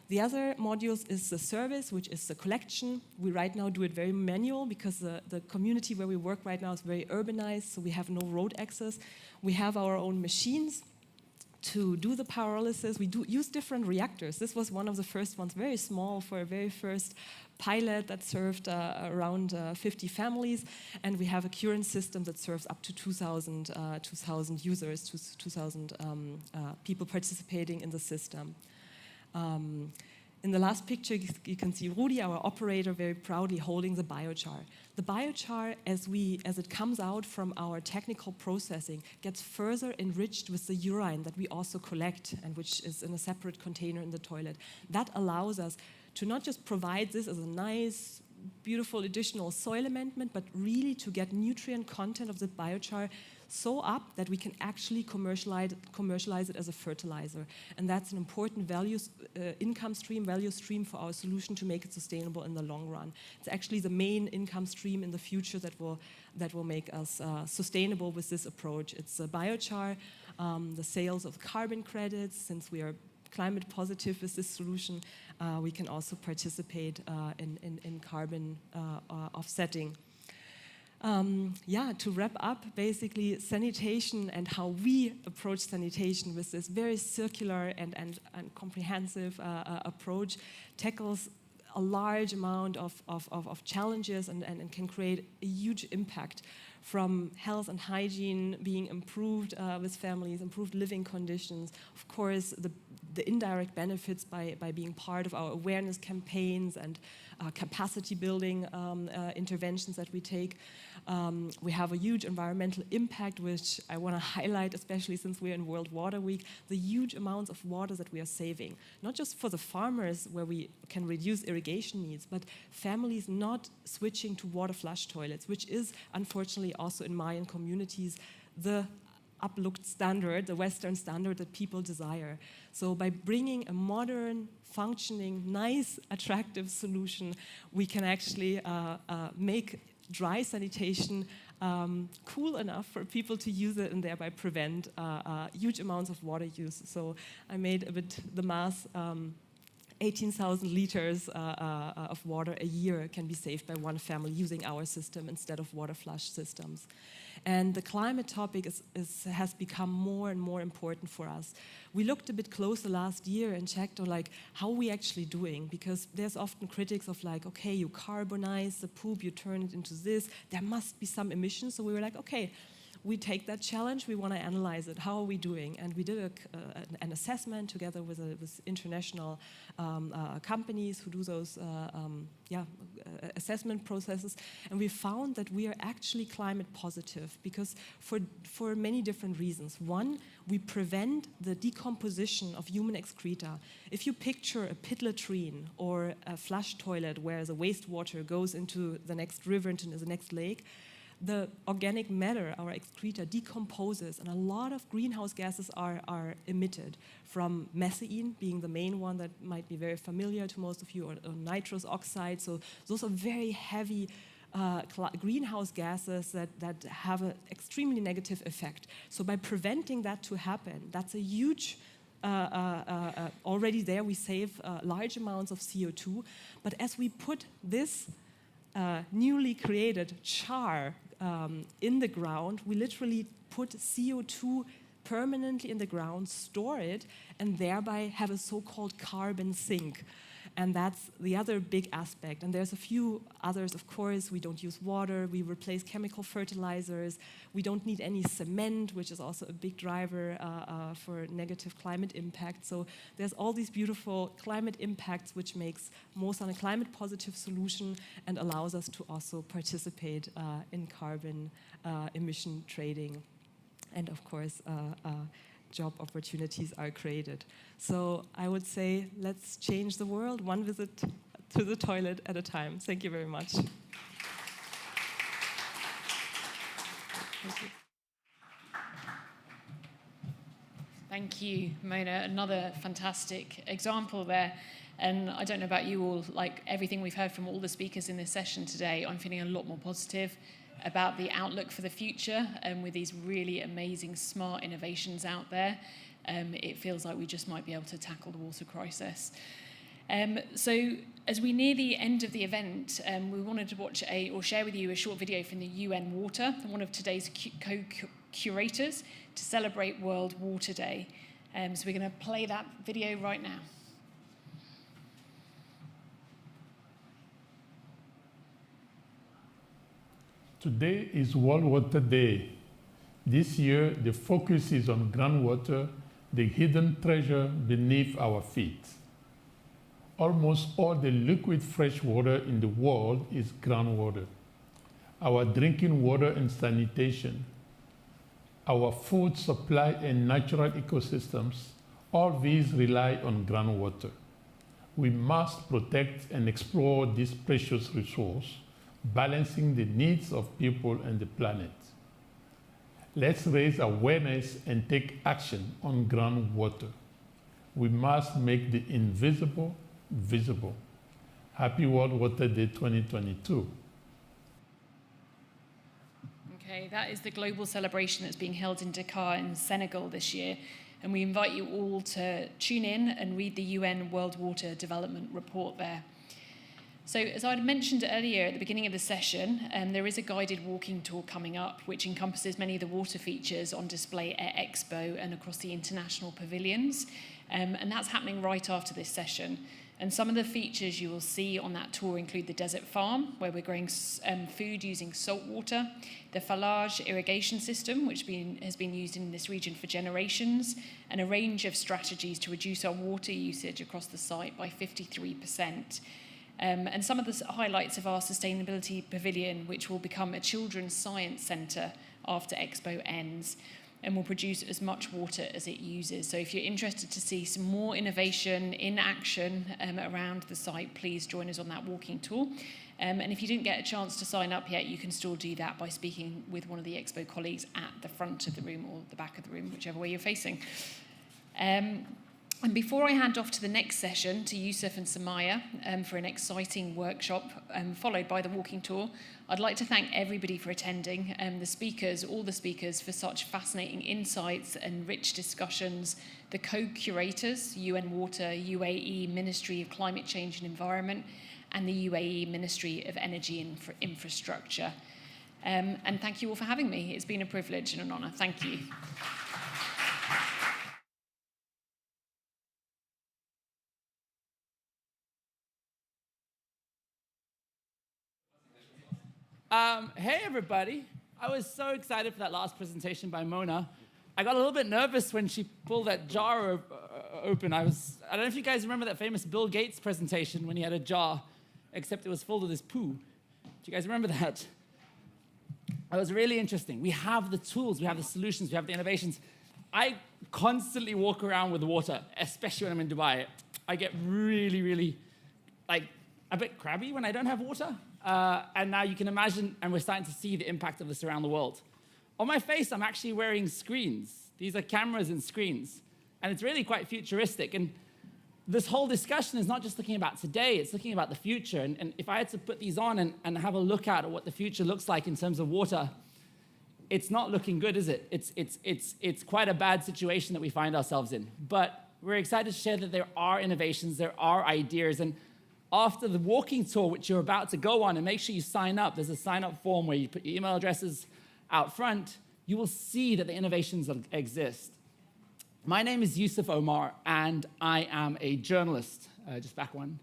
Speaker 15: The other modules is the service, which is the collection. We right now do it very manual because the community where we work right now is very urbanized, so we have no road access. We have our own machines to do the pyrolysis. We use different reactors. This was one of the first ones, very small, for a very first pilot that served around 50 families, and we have a current system that serves up to 2,000 users, 2,000 people participating in the system. In the last picture, you can see Rudi, our operator, very proudly holding the biochar. The biochar, as it comes out from our technical processing, gets further enriched with the urine that we also collect, and which is in a separate container in the toilet. That allows us to not just provide this as a nice, beautiful additional soil amendment, but really to get nutrient content of the biochar so up that we can actually commercialize it as a fertilizer. And that's an important value stream for our solution to make it sustainable in the long run. It's actually the main income stream in the future that will make us sustainable with this approach. It's a biochar, the sales of carbon credits. Since we are climate positive with this solution, we can also participate in carbon offsetting. To wrap up, basically sanitation and how we approach sanitation with this very circular and comprehensive approach tackles a large amount of challenges and can create a huge impact, from health and hygiene being improved with families, improved living conditions, of course the indirect benefits by being part of our awareness campaigns and capacity building interventions that we take. We have a huge environmental impact, which I want to highlight, especially since we're in World Water Week, the huge amounts of water that we are saving, not just for the farmers where we can reduce irrigation needs, but families not switching to water flush toilets, which is unfortunately also in Mayan communities the uplooked standard, the Western standard that people desire. So by bringing a modern, functioning, nice, attractive solution, we can actually make dry sanitation cool enough for people to use it and thereby prevent huge amounts of water use. So I made a bit the math. 18,000 liters of water a year can be saved by one family using our system instead of water flush systems. And the climate topic has become more and more important for us. We looked a bit closer last year and checked on how we actually doing, because there's often critics of okay, you carbonize the poop, you turn it into this, there must be some emissions. So we were okay, we take that challenge, we want to analyze it. How are we doing? And we did an assessment together with international companies who do those assessment processes. And we found that we are actually climate positive because for many different reasons. One, we prevent the decomposition of human excreta. If you picture a pit latrine or a flush toilet where the wastewater goes into the next river, into the next lake, the organic matter, our excreta, decomposes, and a lot of greenhouse gases are emitted, from methane being the main one that might be very familiar to most of you, or nitrous oxide. So those are very heavy greenhouse gases that have an extremely negative effect. So by preventing that to happen, that's a huge already there we save large amounts of CO2. But as we put this newly created char in the ground, we literally put CO2 permanently in the ground, store it, and thereby have a so-called carbon sink. And that's the other big aspect. And there's a few others, of course. We don't use water. We replace chemical fertilizers. We don't need any cement, which is also a big driver for negative climate impact. So there's all these beautiful climate impacts, which makes Mosan a climate positive solution and allows us to also participate in carbon emission trading. And of course, job opportunities are created. So I would say, let's change the world one visit to the toilet at a time. Thank you very much. Thank you.
Speaker 4: Thank you, Mona. Another fantastic example there. And I don't know about you all, like everything we've heard from all the speakers in this session today, I'm feeling a lot more positive about the outlook for the future, and with these really amazing smart innovations out there, it feels like we just might be able to tackle the water crisis. So as we near the end of the event, we wanted to watch or share with you a short video from the UN Water, one of today's co-curators, to celebrate World Water Day. So we're going to play that video right now.
Speaker 16: Today is World Water Day. This year, the focus is on groundwater, the hidden treasure beneath our feet. Almost all the liquid fresh water in the world is groundwater. Our drinking water and sanitation, our food supply and natural ecosystems, all these rely on groundwater. We must protect and explore this precious resource, balancing the needs of people and the planet. Let's raise awareness and take action on groundwater. We must make the invisible visible. Happy World Water Day 2022.
Speaker 4: Okay, that is the global celebration that's being held in Dakar in Senegal this year. And we invite you all to tune in and read the UN World Water Development Report there. So, as I mentioned earlier at the beginning of the session, there is a guided walking tour coming up, which encompasses many of the water features on display at Expo and across the international pavilions. And that's happening right after this session. And some of the features you will see on that tour include the desert farm, where we're growing food using salt water, the Falage irrigation system, which has been used in this region for generations, and a range of strategies to reduce our water usage across the site by 53%. And some of the highlights of our sustainability pavilion, which will become a children's science centre after Expo ends, and will produce as much water as it uses. So if you're interested to see some more innovation in action around the site, please join us on that walking tour. And if you didn't get a chance to sign up yet, you can still do that by speaking with one of the Expo colleagues at the front of the room or the back of the room, whichever way you're facing. And before I hand off to the next session, to Yusuf and Samaya for an exciting workshop followed by the walking tour, I'd like to thank everybody for attending, the speakers, all the speakers, for such fascinating insights and rich discussions, the co-curators, UN Water, UAE Ministry of Climate Change and Environment, and the UAE Ministry of Energy and Infrastructure. And thank you all for having me. It's been a privilege and an honour. Thank you.
Speaker 17: Hey everybody, I was so excited for that last presentation by Mona. I got a little bit nervous when she pulled that jar open. I don't know if you guys remember that famous Bill Gates presentation when he had a jar, except it was full of this poo. Do you guys remember that? It was really interesting. We have the tools, we have the solutions, we have the innovations. I constantly walk around with water, especially when I'm in Dubai. I get really, really, a bit crabby when I don't have water. And now you can imagine, and we're starting to see the impact of this around the world. On my face, I'm actually wearing screens. These are cameras and screens. And it's really quite futuristic. And this whole discussion is not just looking about today, it's looking about the future. And if I had to put these on and have a look at what the future looks like in terms of water, it's not looking good, is it? It's quite a bad situation that we find ourselves in. But we're excited to share that there are innovations, there are ideas, and after the walking tour, which you're about to go on, and make sure you sign up. There's a sign-up form where you put your email addresses out front. You will see that the innovations exist. My name is Yusuf Omar, and I am a journalist. Just back one.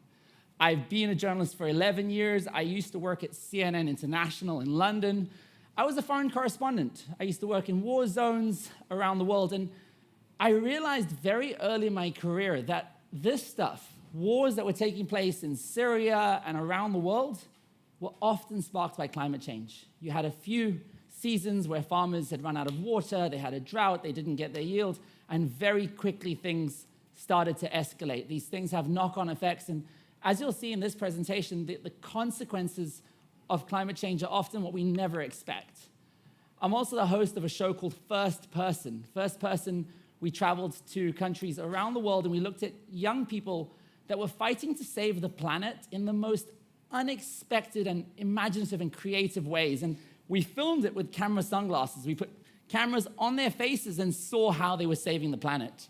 Speaker 17: I've been a journalist for 11 years. I used to work at CNN International in London. I was a foreign correspondent. I used to work in war zones around the world, and I realized very early in my career that this stuff, wars that were taking place in Syria and around the world, were often sparked by climate change. You had a few seasons where farmers had run out of water, they had a drought, they didn't get their yield, and very quickly things started to escalate. These things have knock-on effects, and as you'll see in this presentation, the consequences of climate change are often what we never expect. I'm also the host of a show called First Person. First Person, we traveled to countries around the world and we looked at young people that were fighting to save the planet in the most unexpected and imaginative and creative ways. And we filmed it with camera sunglasses. We put cameras on their faces and saw how they were saving the planet.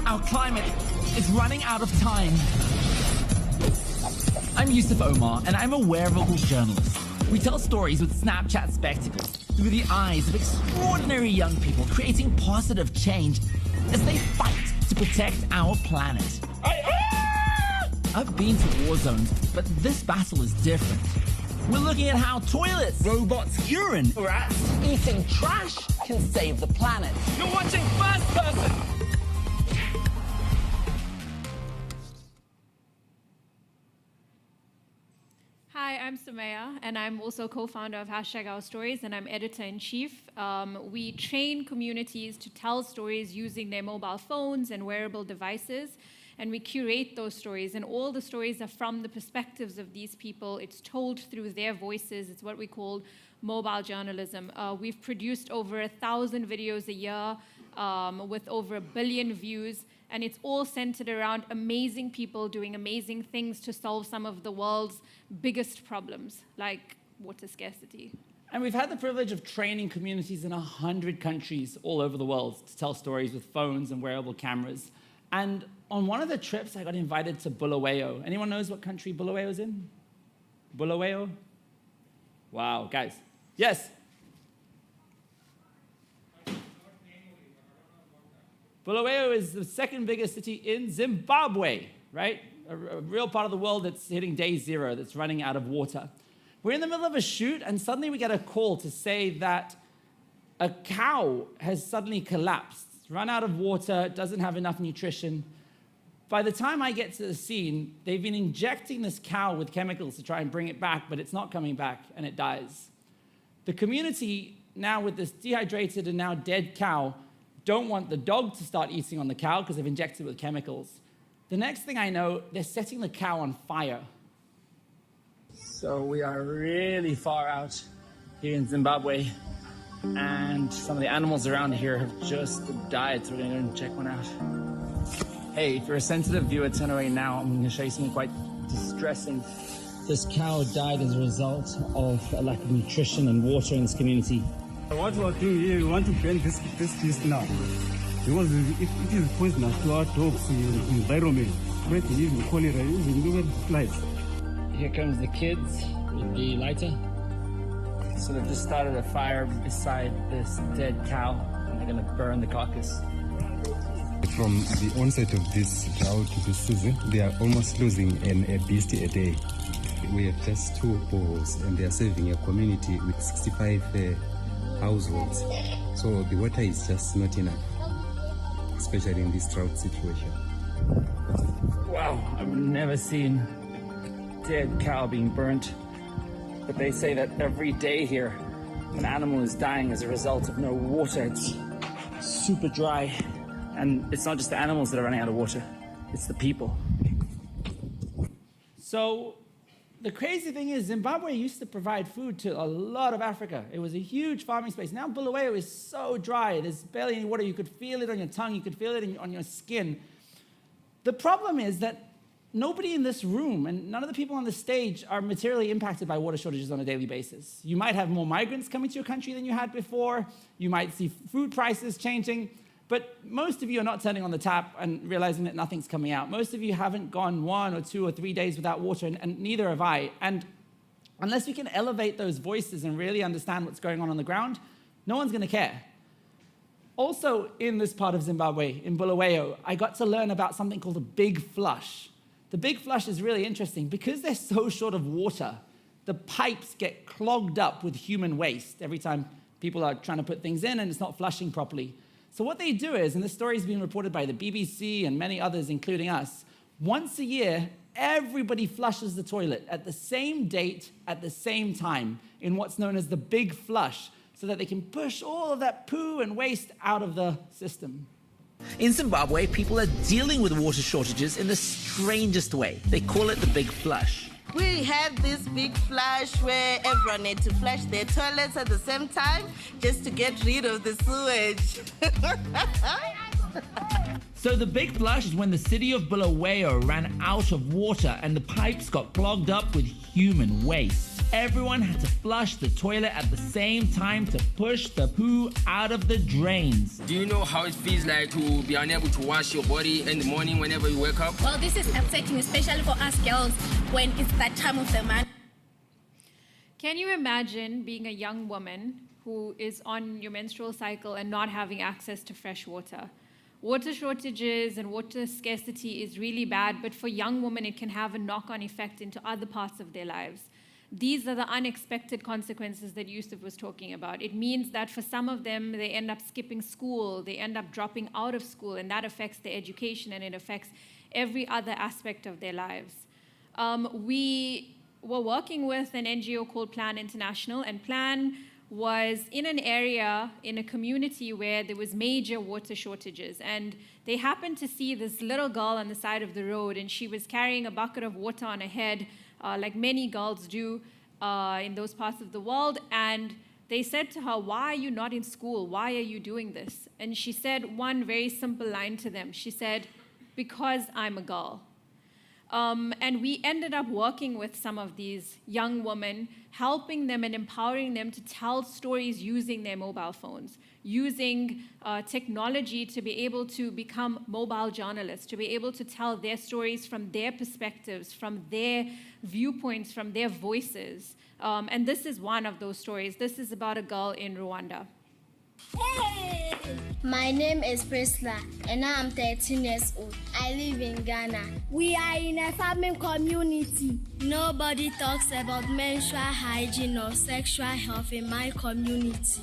Speaker 18: Our climate is running out of time. I'm Yusuf Omar, and I'm a wearable journalist. We tell stories with Snapchat spectacles through the eyes of extraordinary young people, creating positive change as they fight to protect our planet. I've been to war zones, but this battle is different. We're looking at how toilets, robots, urine, rats, eating trash can save the planet. You're watching First Person!
Speaker 19: Hi, I'm Samaya, and I'm also co-founder of #OurStories, and I'm editor-in-chief. We train communities to tell stories using their mobile phones and wearable devices, and we curate those stories, and all the stories are from the perspectives of these people. It's told through their voices. It's what we call mobile journalism. We've produced over 1,000 videos a year with over 1 billion views, and it's all centered around amazing people doing amazing things to solve some of the world's biggest problems, like water scarcity.
Speaker 17: And we've had the privilege of training communities in 100 countries all over the world to tell stories with phones and wearable cameras. And on one of the trips, I got invited to Bulawayo. Anyone knows what country Bulawayo's in? Bulawayo? Wow, guys. Yes? Bulawayo is the second biggest city in Zimbabwe, right? A real part of the world that's hitting day zero, that's running out of water. We're in the middle of a shoot, and suddenly we get a call to say that a cow has suddenly collapsed, run out of water, doesn't have enough nutrition. By the time I get to the scene, they've been injecting this cow with chemicals to try and bring it back, but it's not coming back, and it dies. The community, now with this dehydrated and now dead cow, don't want the dog to start eating on the cow because they've injected it with chemicals. The next thing I know, they're setting the cow on fire.
Speaker 20: So we are really far out here in Zimbabwe, and some of the animals around here have just died, so we're going to go and check one out. Hey, if you're a sensitive viewer, turn away now. I'm going to show you something quite distressing. This cow died as a result of a lack of nutrition and water in this community.
Speaker 21: What we are doing here, we want to ban this fish now, because it is poisonous to our dogs in the environment. Spreading even cholera, even human flies.
Speaker 20: Here comes the kids with the lighter. So they've just started a fire beside this dead cow, and they're going to burn the carcass.
Speaker 22: From the onset of this drought this season, they are almost losing a beast a day. We have just 2 boreholes, and they are serving a community with 65 households. So the water is just not enough, especially in this drought situation.
Speaker 20: Wow, I've never seen dead cow being burnt, but they say that every day here an animal is dying as a result of no water. It's super dry, and it's not just the animals that are running out of water, it's the people.
Speaker 17: So the crazy thing is, Zimbabwe used to provide food to a lot of Africa. It was a huge farming space. Now Bulawayo is so dry, there's barely any water. You could feel it on your tongue, you could feel it on your skin. The problem is that nobody in this room and none of the people on the stage are materially impacted by water shortages on a daily basis. You might have more migrants coming to your country than you had before. You might see food prices changing. But most of you are not turning on the tap and realizing that nothing's coming out. Most of you haven't gone 1 or 2 or 3 days without water, and neither have I. And unless we can elevate those voices and really understand what's going on the ground, no one's going to care. Also, in this part of Zimbabwe, in Bulawayo, I got to learn about something called a big flush. The big flush is really interesting. Because they're so short of water, the pipes get clogged up with human waste every time people are trying to put things in and it's not flushing properly. So what they do is, and this story has been reported by the BBC and many others, including us, once a year, everybody flushes the toilet at the same date, at the same time, in what's known as the big flush, so that they can push all of that poo and waste out of the system.
Speaker 18: In Zimbabwe, people are dealing with water shortages in the strangest way. They call it the big flush.
Speaker 23: We had this big flush where everyone had to flush their toilets at the same time just to get rid of the sewage.
Speaker 18: So the big flush is when the city of Bulawayo ran out of water and the pipes got clogged up with human waste. Everyone had to flush the toilet at the same time to push the poo out of the drains.
Speaker 24: Do you know how it feels like to be unable to wash your body in the morning whenever you wake up?
Speaker 25: Well, this is upsetting, especially for us girls when it's that time of the month.
Speaker 19: Can you imagine being a young woman who is on your menstrual cycle and not having access to fresh water? Water shortages and water scarcity is really bad, but for young women, it can have a knock-on effect into other parts of their lives. These are the unexpected consequences that Yusuf was talking about. It means that for some of them, they end up skipping school, they end up dropping out of school, and that affects their education and it affects every other aspect of their lives. We were working with an NGO called Plan International, and Plan was in an area, in a community where there was major water shortages. And they happened to see this little girl on the side of the road, and she was carrying a bucket of water on her head, like many girls do. in those parts of the world, and they said to her, "Why are you not in school? Why are you doing this?" And she said one very simple line to them. She said, "Because I'm a girl." And we ended up working with some of these young women, helping them and empowering them to tell stories using their mobile phones, using technology to be able to become mobile journalists, to be able to tell their stories from their perspectives, from their viewpoints, from their voices. And this is one of those stories. This is about a girl in Rwanda.
Speaker 1: Hey! My name is Priscilla, and I'm 13 years old. I live in Ghana. We are in a farming community. Nobody talks about menstrual hygiene or sexual health in my community.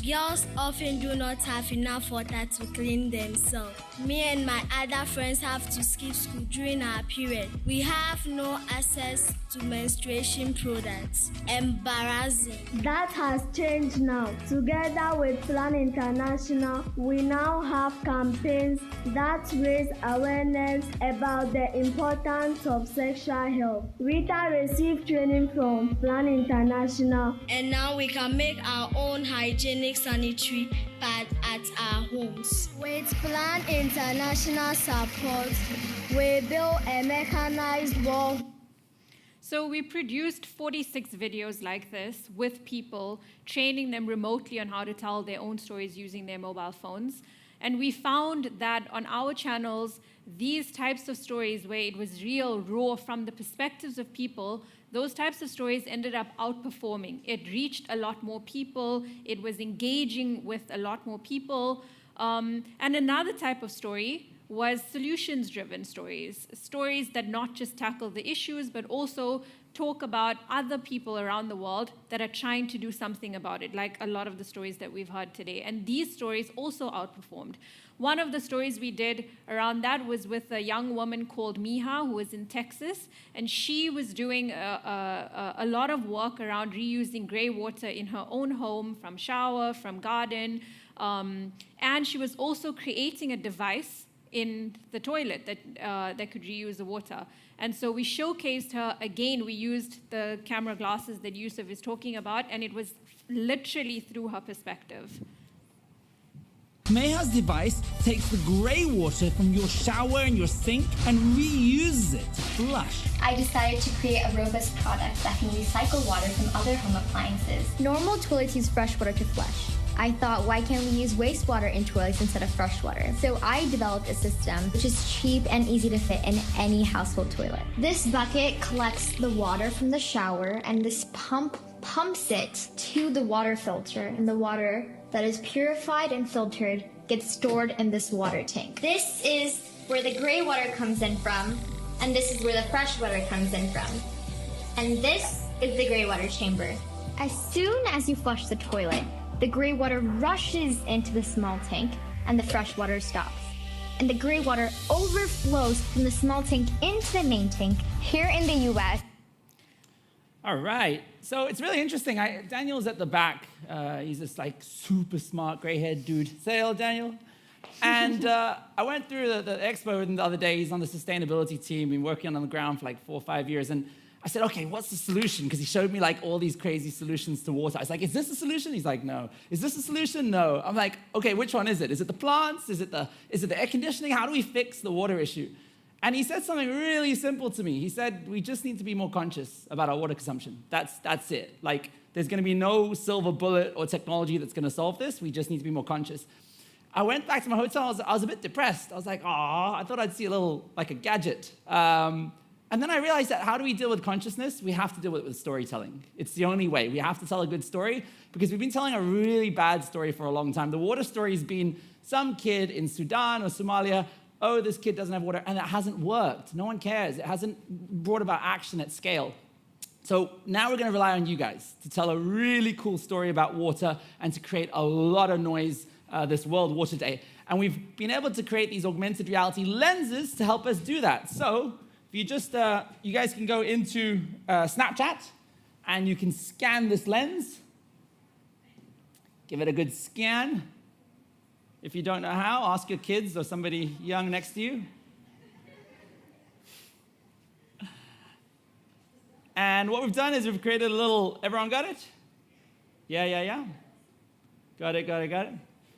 Speaker 1: Girls often do not have enough water to clean themselves. Me and my other friends have to skip school during our period. We have no access to menstruation products. Embarrassing. That has changed now. Together with Plan International, we now have campaigns that raise awareness about the importance of sexual health. Rita received training from Plan International, and now we can make our own hygienic sanitary pad at our homes. With Plan International support, we built a mechanized wall.
Speaker 19: So we produced 46 videos like this with people, training them remotely on how to tell their own stories using their mobile phones. And we found that on our channels, these types of stories where it was real, raw, from the perspectives of people, those types of stories ended up outperforming. It reached a lot more people. It was engaging with a lot more people. And another type of story was solutions-driven stories, stories that not just tackle the issues, but also talk about other people around the world that are trying to do something about it, like a lot of the stories that we've heard today. And these stories also outperformed. One of the stories we did around that was with a young woman called Miha, who was in Texas, and she was doing a lot of work around reusing gray water in her own home, from shower, from garden, and she was also creating a device in the toilet that could reuse the water. And so we showcased her again. We used the camera glasses that Yusuf is talking about, and it was literally through her perspective.
Speaker 18: Meha's device takes the grey water from your shower and your sink and reuses it to flush.
Speaker 2: I decided to create a robust product that can recycle water from other home appliances. Normal toilets use fresh water to flush. I thought, why can't we use wastewater in toilets instead of fresh water? So I developed a system which is cheap and easy to fit in any household toilet. This bucket collects the water from the shower, and this pump pumps it to the water filter, and the water that is purified and filtered gets stored in this water tank. This is where the gray water comes in from, and this is where the fresh water comes in from. And this is the gray water chamber. As soon as you flush the toilet, the gray water rushes into the small tank, and the fresh water stops. And the gray water overflows from the small tank into the main tank here in the US.
Speaker 17: All right, so it's really interesting. Daniel's at the back. He's this like super smart gray-haired dude. Say hello, Daniel. And I went through the expo with him the other day. He's on the sustainability team, been working on the ground for like 4 or 5 years. And I said, okay, what's the solution? Because he showed me like all these crazy solutions to water. I was like, is this a solution? He's like, no. Is this a solution? No. I'm like, okay, which one is it? Is it the plants? Is it the air conditioning? How do we fix the water issue? And he said something really simple to me. He said, we just need to be more conscious about our water consumption. That's it. Like, there's going to be no silver bullet or technology that's going to solve this. We just need to be more conscious. I went back to my hotel. I was a bit depressed. I was like, I thought I'd see a little, like a gadget. And then I realized that how do we deal with consciousness? We have to deal with storytelling. It's the only way. We have to tell a good story because we've been telling a really bad story for a long time. The water story has been some kid in Sudan or Somalia, oh, this kid doesn't have water, and it hasn't worked. No one cares. It hasn't brought about action at scale. So now we're going to rely on you guys to tell a really cool story about water and to create a lot of noise this World Water Day. And we've been able to create these augmented reality lenses to help us do that. So if you just, you guys can go into Snapchat and you can scan this lens. Give it a good scan. If you don't know how, ask your kids or somebody young next to you. And And what we've done is we've created a little, everyone got it? Yeah. Got it.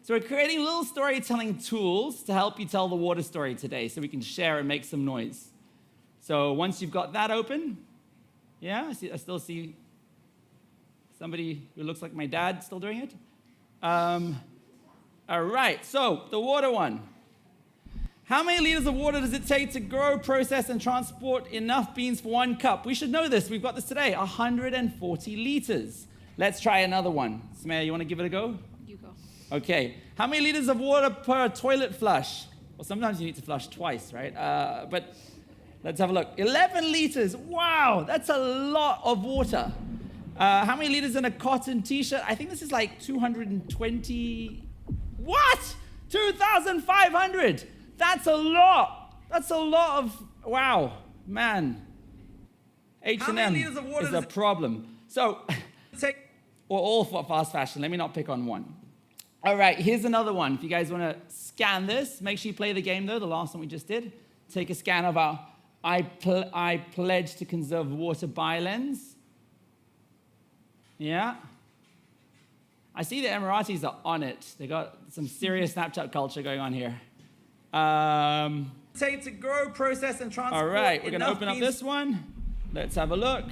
Speaker 17: So we're creating little storytelling tools to help you tell the water story today so we can share and make some noise. So once you've got that open, yeah, I still see somebody who looks like my dad still doing it. All right, so the water one. How many liters of water does it take to grow, process, and transport enough beans for 1 cup? We should know this. We've got this today, 140 liters. Let's try another one. Samaya, you want to give it a go?
Speaker 19: You go.
Speaker 17: Okay. How many liters of water per toilet flush? Well, sometimes you need to flush twice, right? But let's have a look. 11 liters. Wow, that's a lot of water. How many liters in a cotton t-shirt? I think this is like 220. What? 2,500. That's a lot. That's a lot of, wow, man. H&M is a problem. So, or all for fast fashion. Let me not pick on one. All right, here's another one. If you guys want to scan this, make sure you play the game, though, the last one we just did. Take a scan of our I Pledge to Conserve Water by lens. Yeah. I see the Emiratis are on it. They got some serious Snapchat culture going on here. Take to grow, process, and transport. All right, we're going to open up this one. Let's have a look.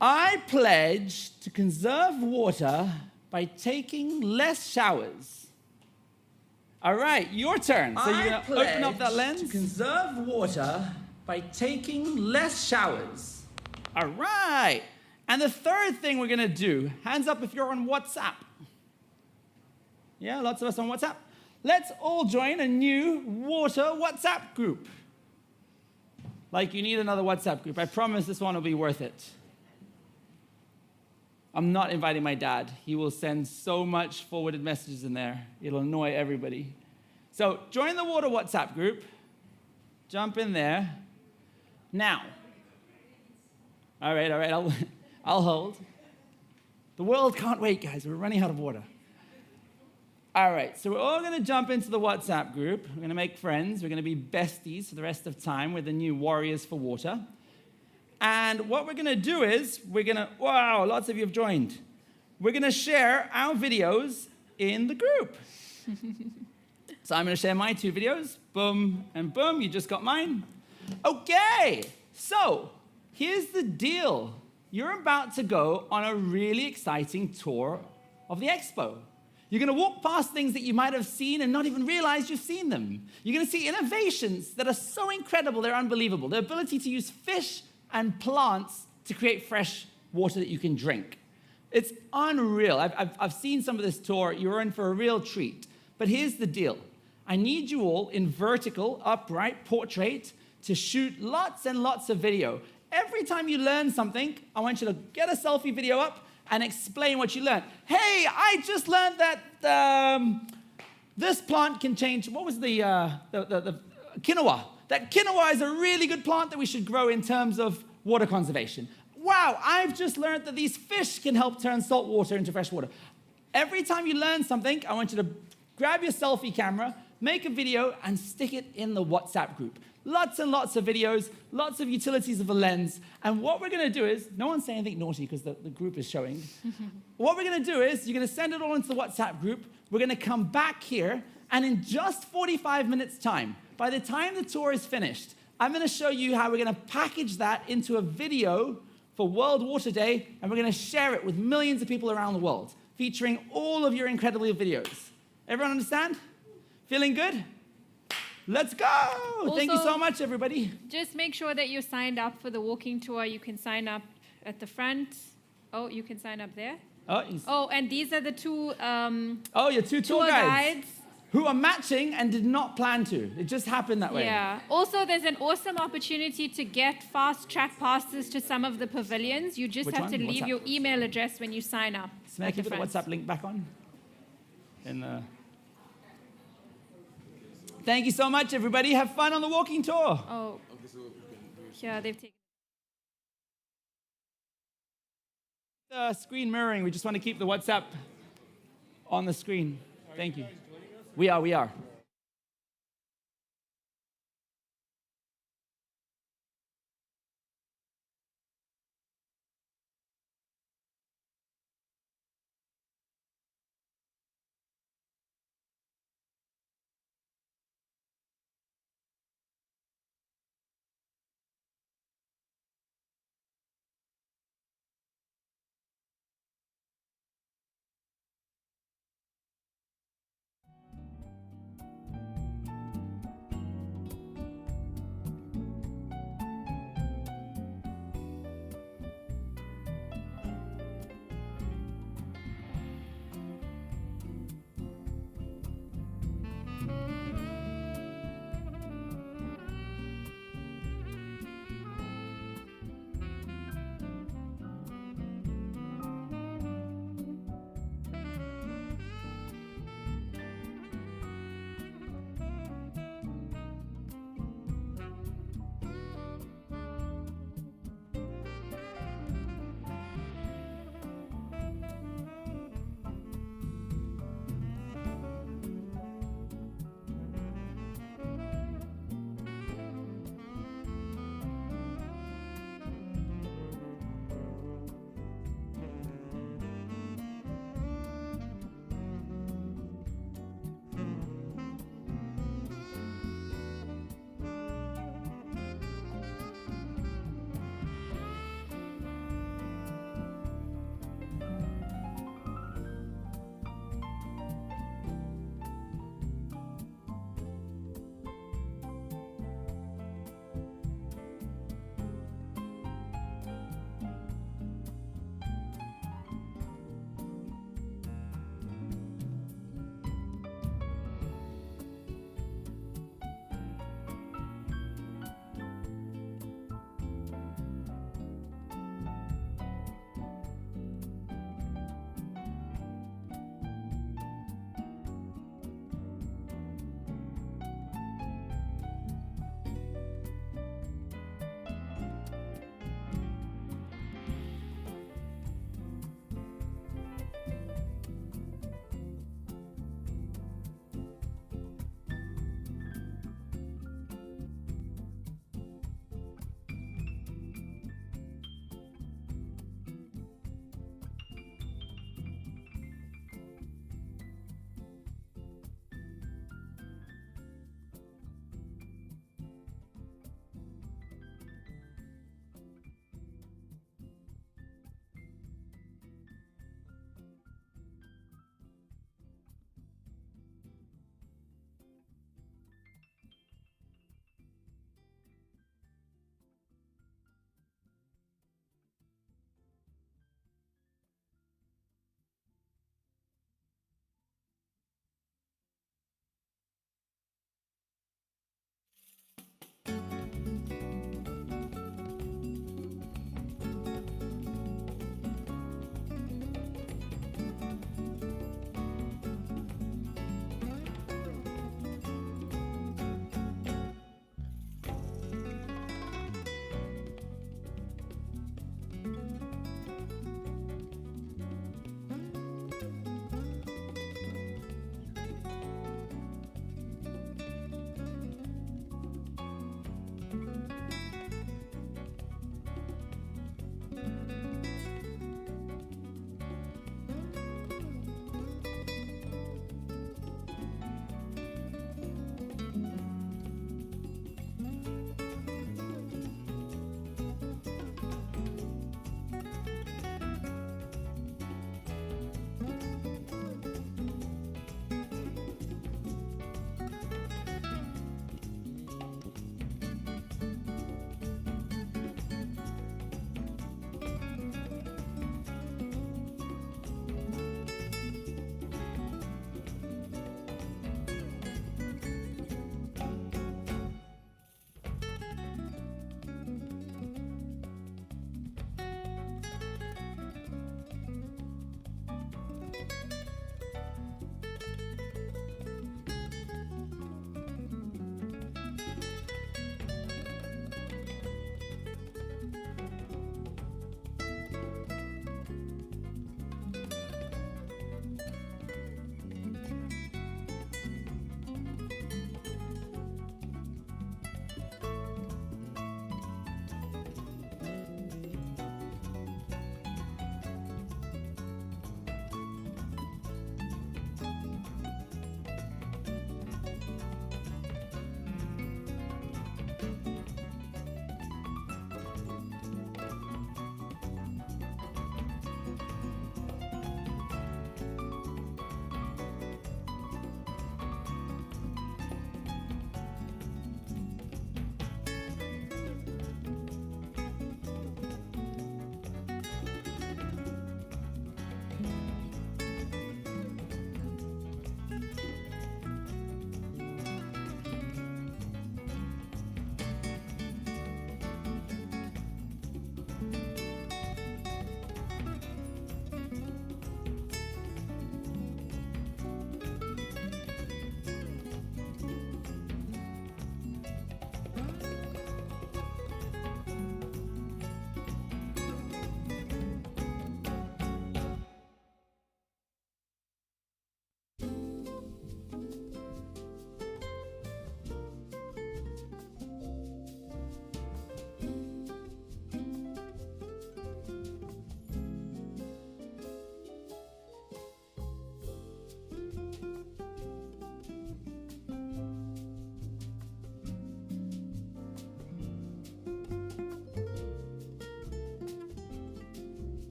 Speaker 17: I pledge to conserve water by taking less showers. All right, your turn. So you're going to open up that lens. To conserve water by taking less showers. All right. And the third thing we're going to do, hands up if you're on WhatsApp. Yeah, lots of us on WhatsApp. Let's all join a new water WhatsApp group. Like you need another WhatsApp group. I promise this one will be worth it. I'm not inviting my dad. He will send so much forwarded messages in there. It'll annoy everybody. So join the water WhatsApp group. Jump in there. Now. All right, I'll hold. The world can't wait, guys. We're running out of water. All right, so we're all going to jump into the WhatsApp group. We're going to make friends. We're going to be besties for the rest of time. We're the new warriors for water. And what we're going to do is wow, lots of you have joined. We're going to share our videos in the group. So I'm going to share my 2 videos. Boom and boom. You just got mine. Okay, so here's the deal. You're about to go on a really exciting tour of the Expo. You're going to walk past things that you might have seen and not even realize you've seen them. You're going to see innovations that are so incredible, they're unbelievable. The ability to use fish and plants to create fresh water that you can drink. It's unreal. I've seen some of this tour. You're in for a real treat. But here's the deal. I need you all in vertical, upright, portrait to shoot lots and lots of video. Every time you learn something, I want you to get a selfie video up and explain what you learned. Hey, I just learned that this plant can change. What was the quinoa? That quinoa is a really good plant that we should grow in terms of water conservation. Wow, I've just learned that these fish can help turn salt water into fresh water. Every time you learn something, I want you to grab your selfie camera, make a video, and stick it in the WhatsApp group. Lots and lots of videos, lots of utilities of a lens. And what we're going to do is, no one's saying anything naughty because the group is showing. What we're going to do is, you're going to send it all into the WhatsApp group. We're going to come back here, and in just 45 minutes' time, by the time the tour is finished, I'm going to show you how we're going to package that into a video for World Water Day, and we're going to share it with millions of people around the world, featuring all of your incredible videos. Everyone understand? Feeling good? Let's go!
Speaker 19: Also,
Speaker 17: thank you so much, everybody.
Speaker 19: Just make sure that you're signed up for the walking tour. You can sign up at the front. Oh, you can sign up there. Oh, and these are the 2
Speaker 17: your 2 tour guides. Who are matching and did not plan to. It just happened that way.
Speaker 19: Yeah. Also, there's an awesome opportunity to get fast-track passes to some of the pavilions. You just have to leave your email address when you sign up.
Speaker 17: So may I keep the WhatsApp link back on? Thank you so much, everybody. Have fun on the walking tour.
Speaker 19: Oh. Yeah, they've taken...
Speaker 17: Screen mirroring. We just want to keep the WhatsApp on the screen. Thank you. We are.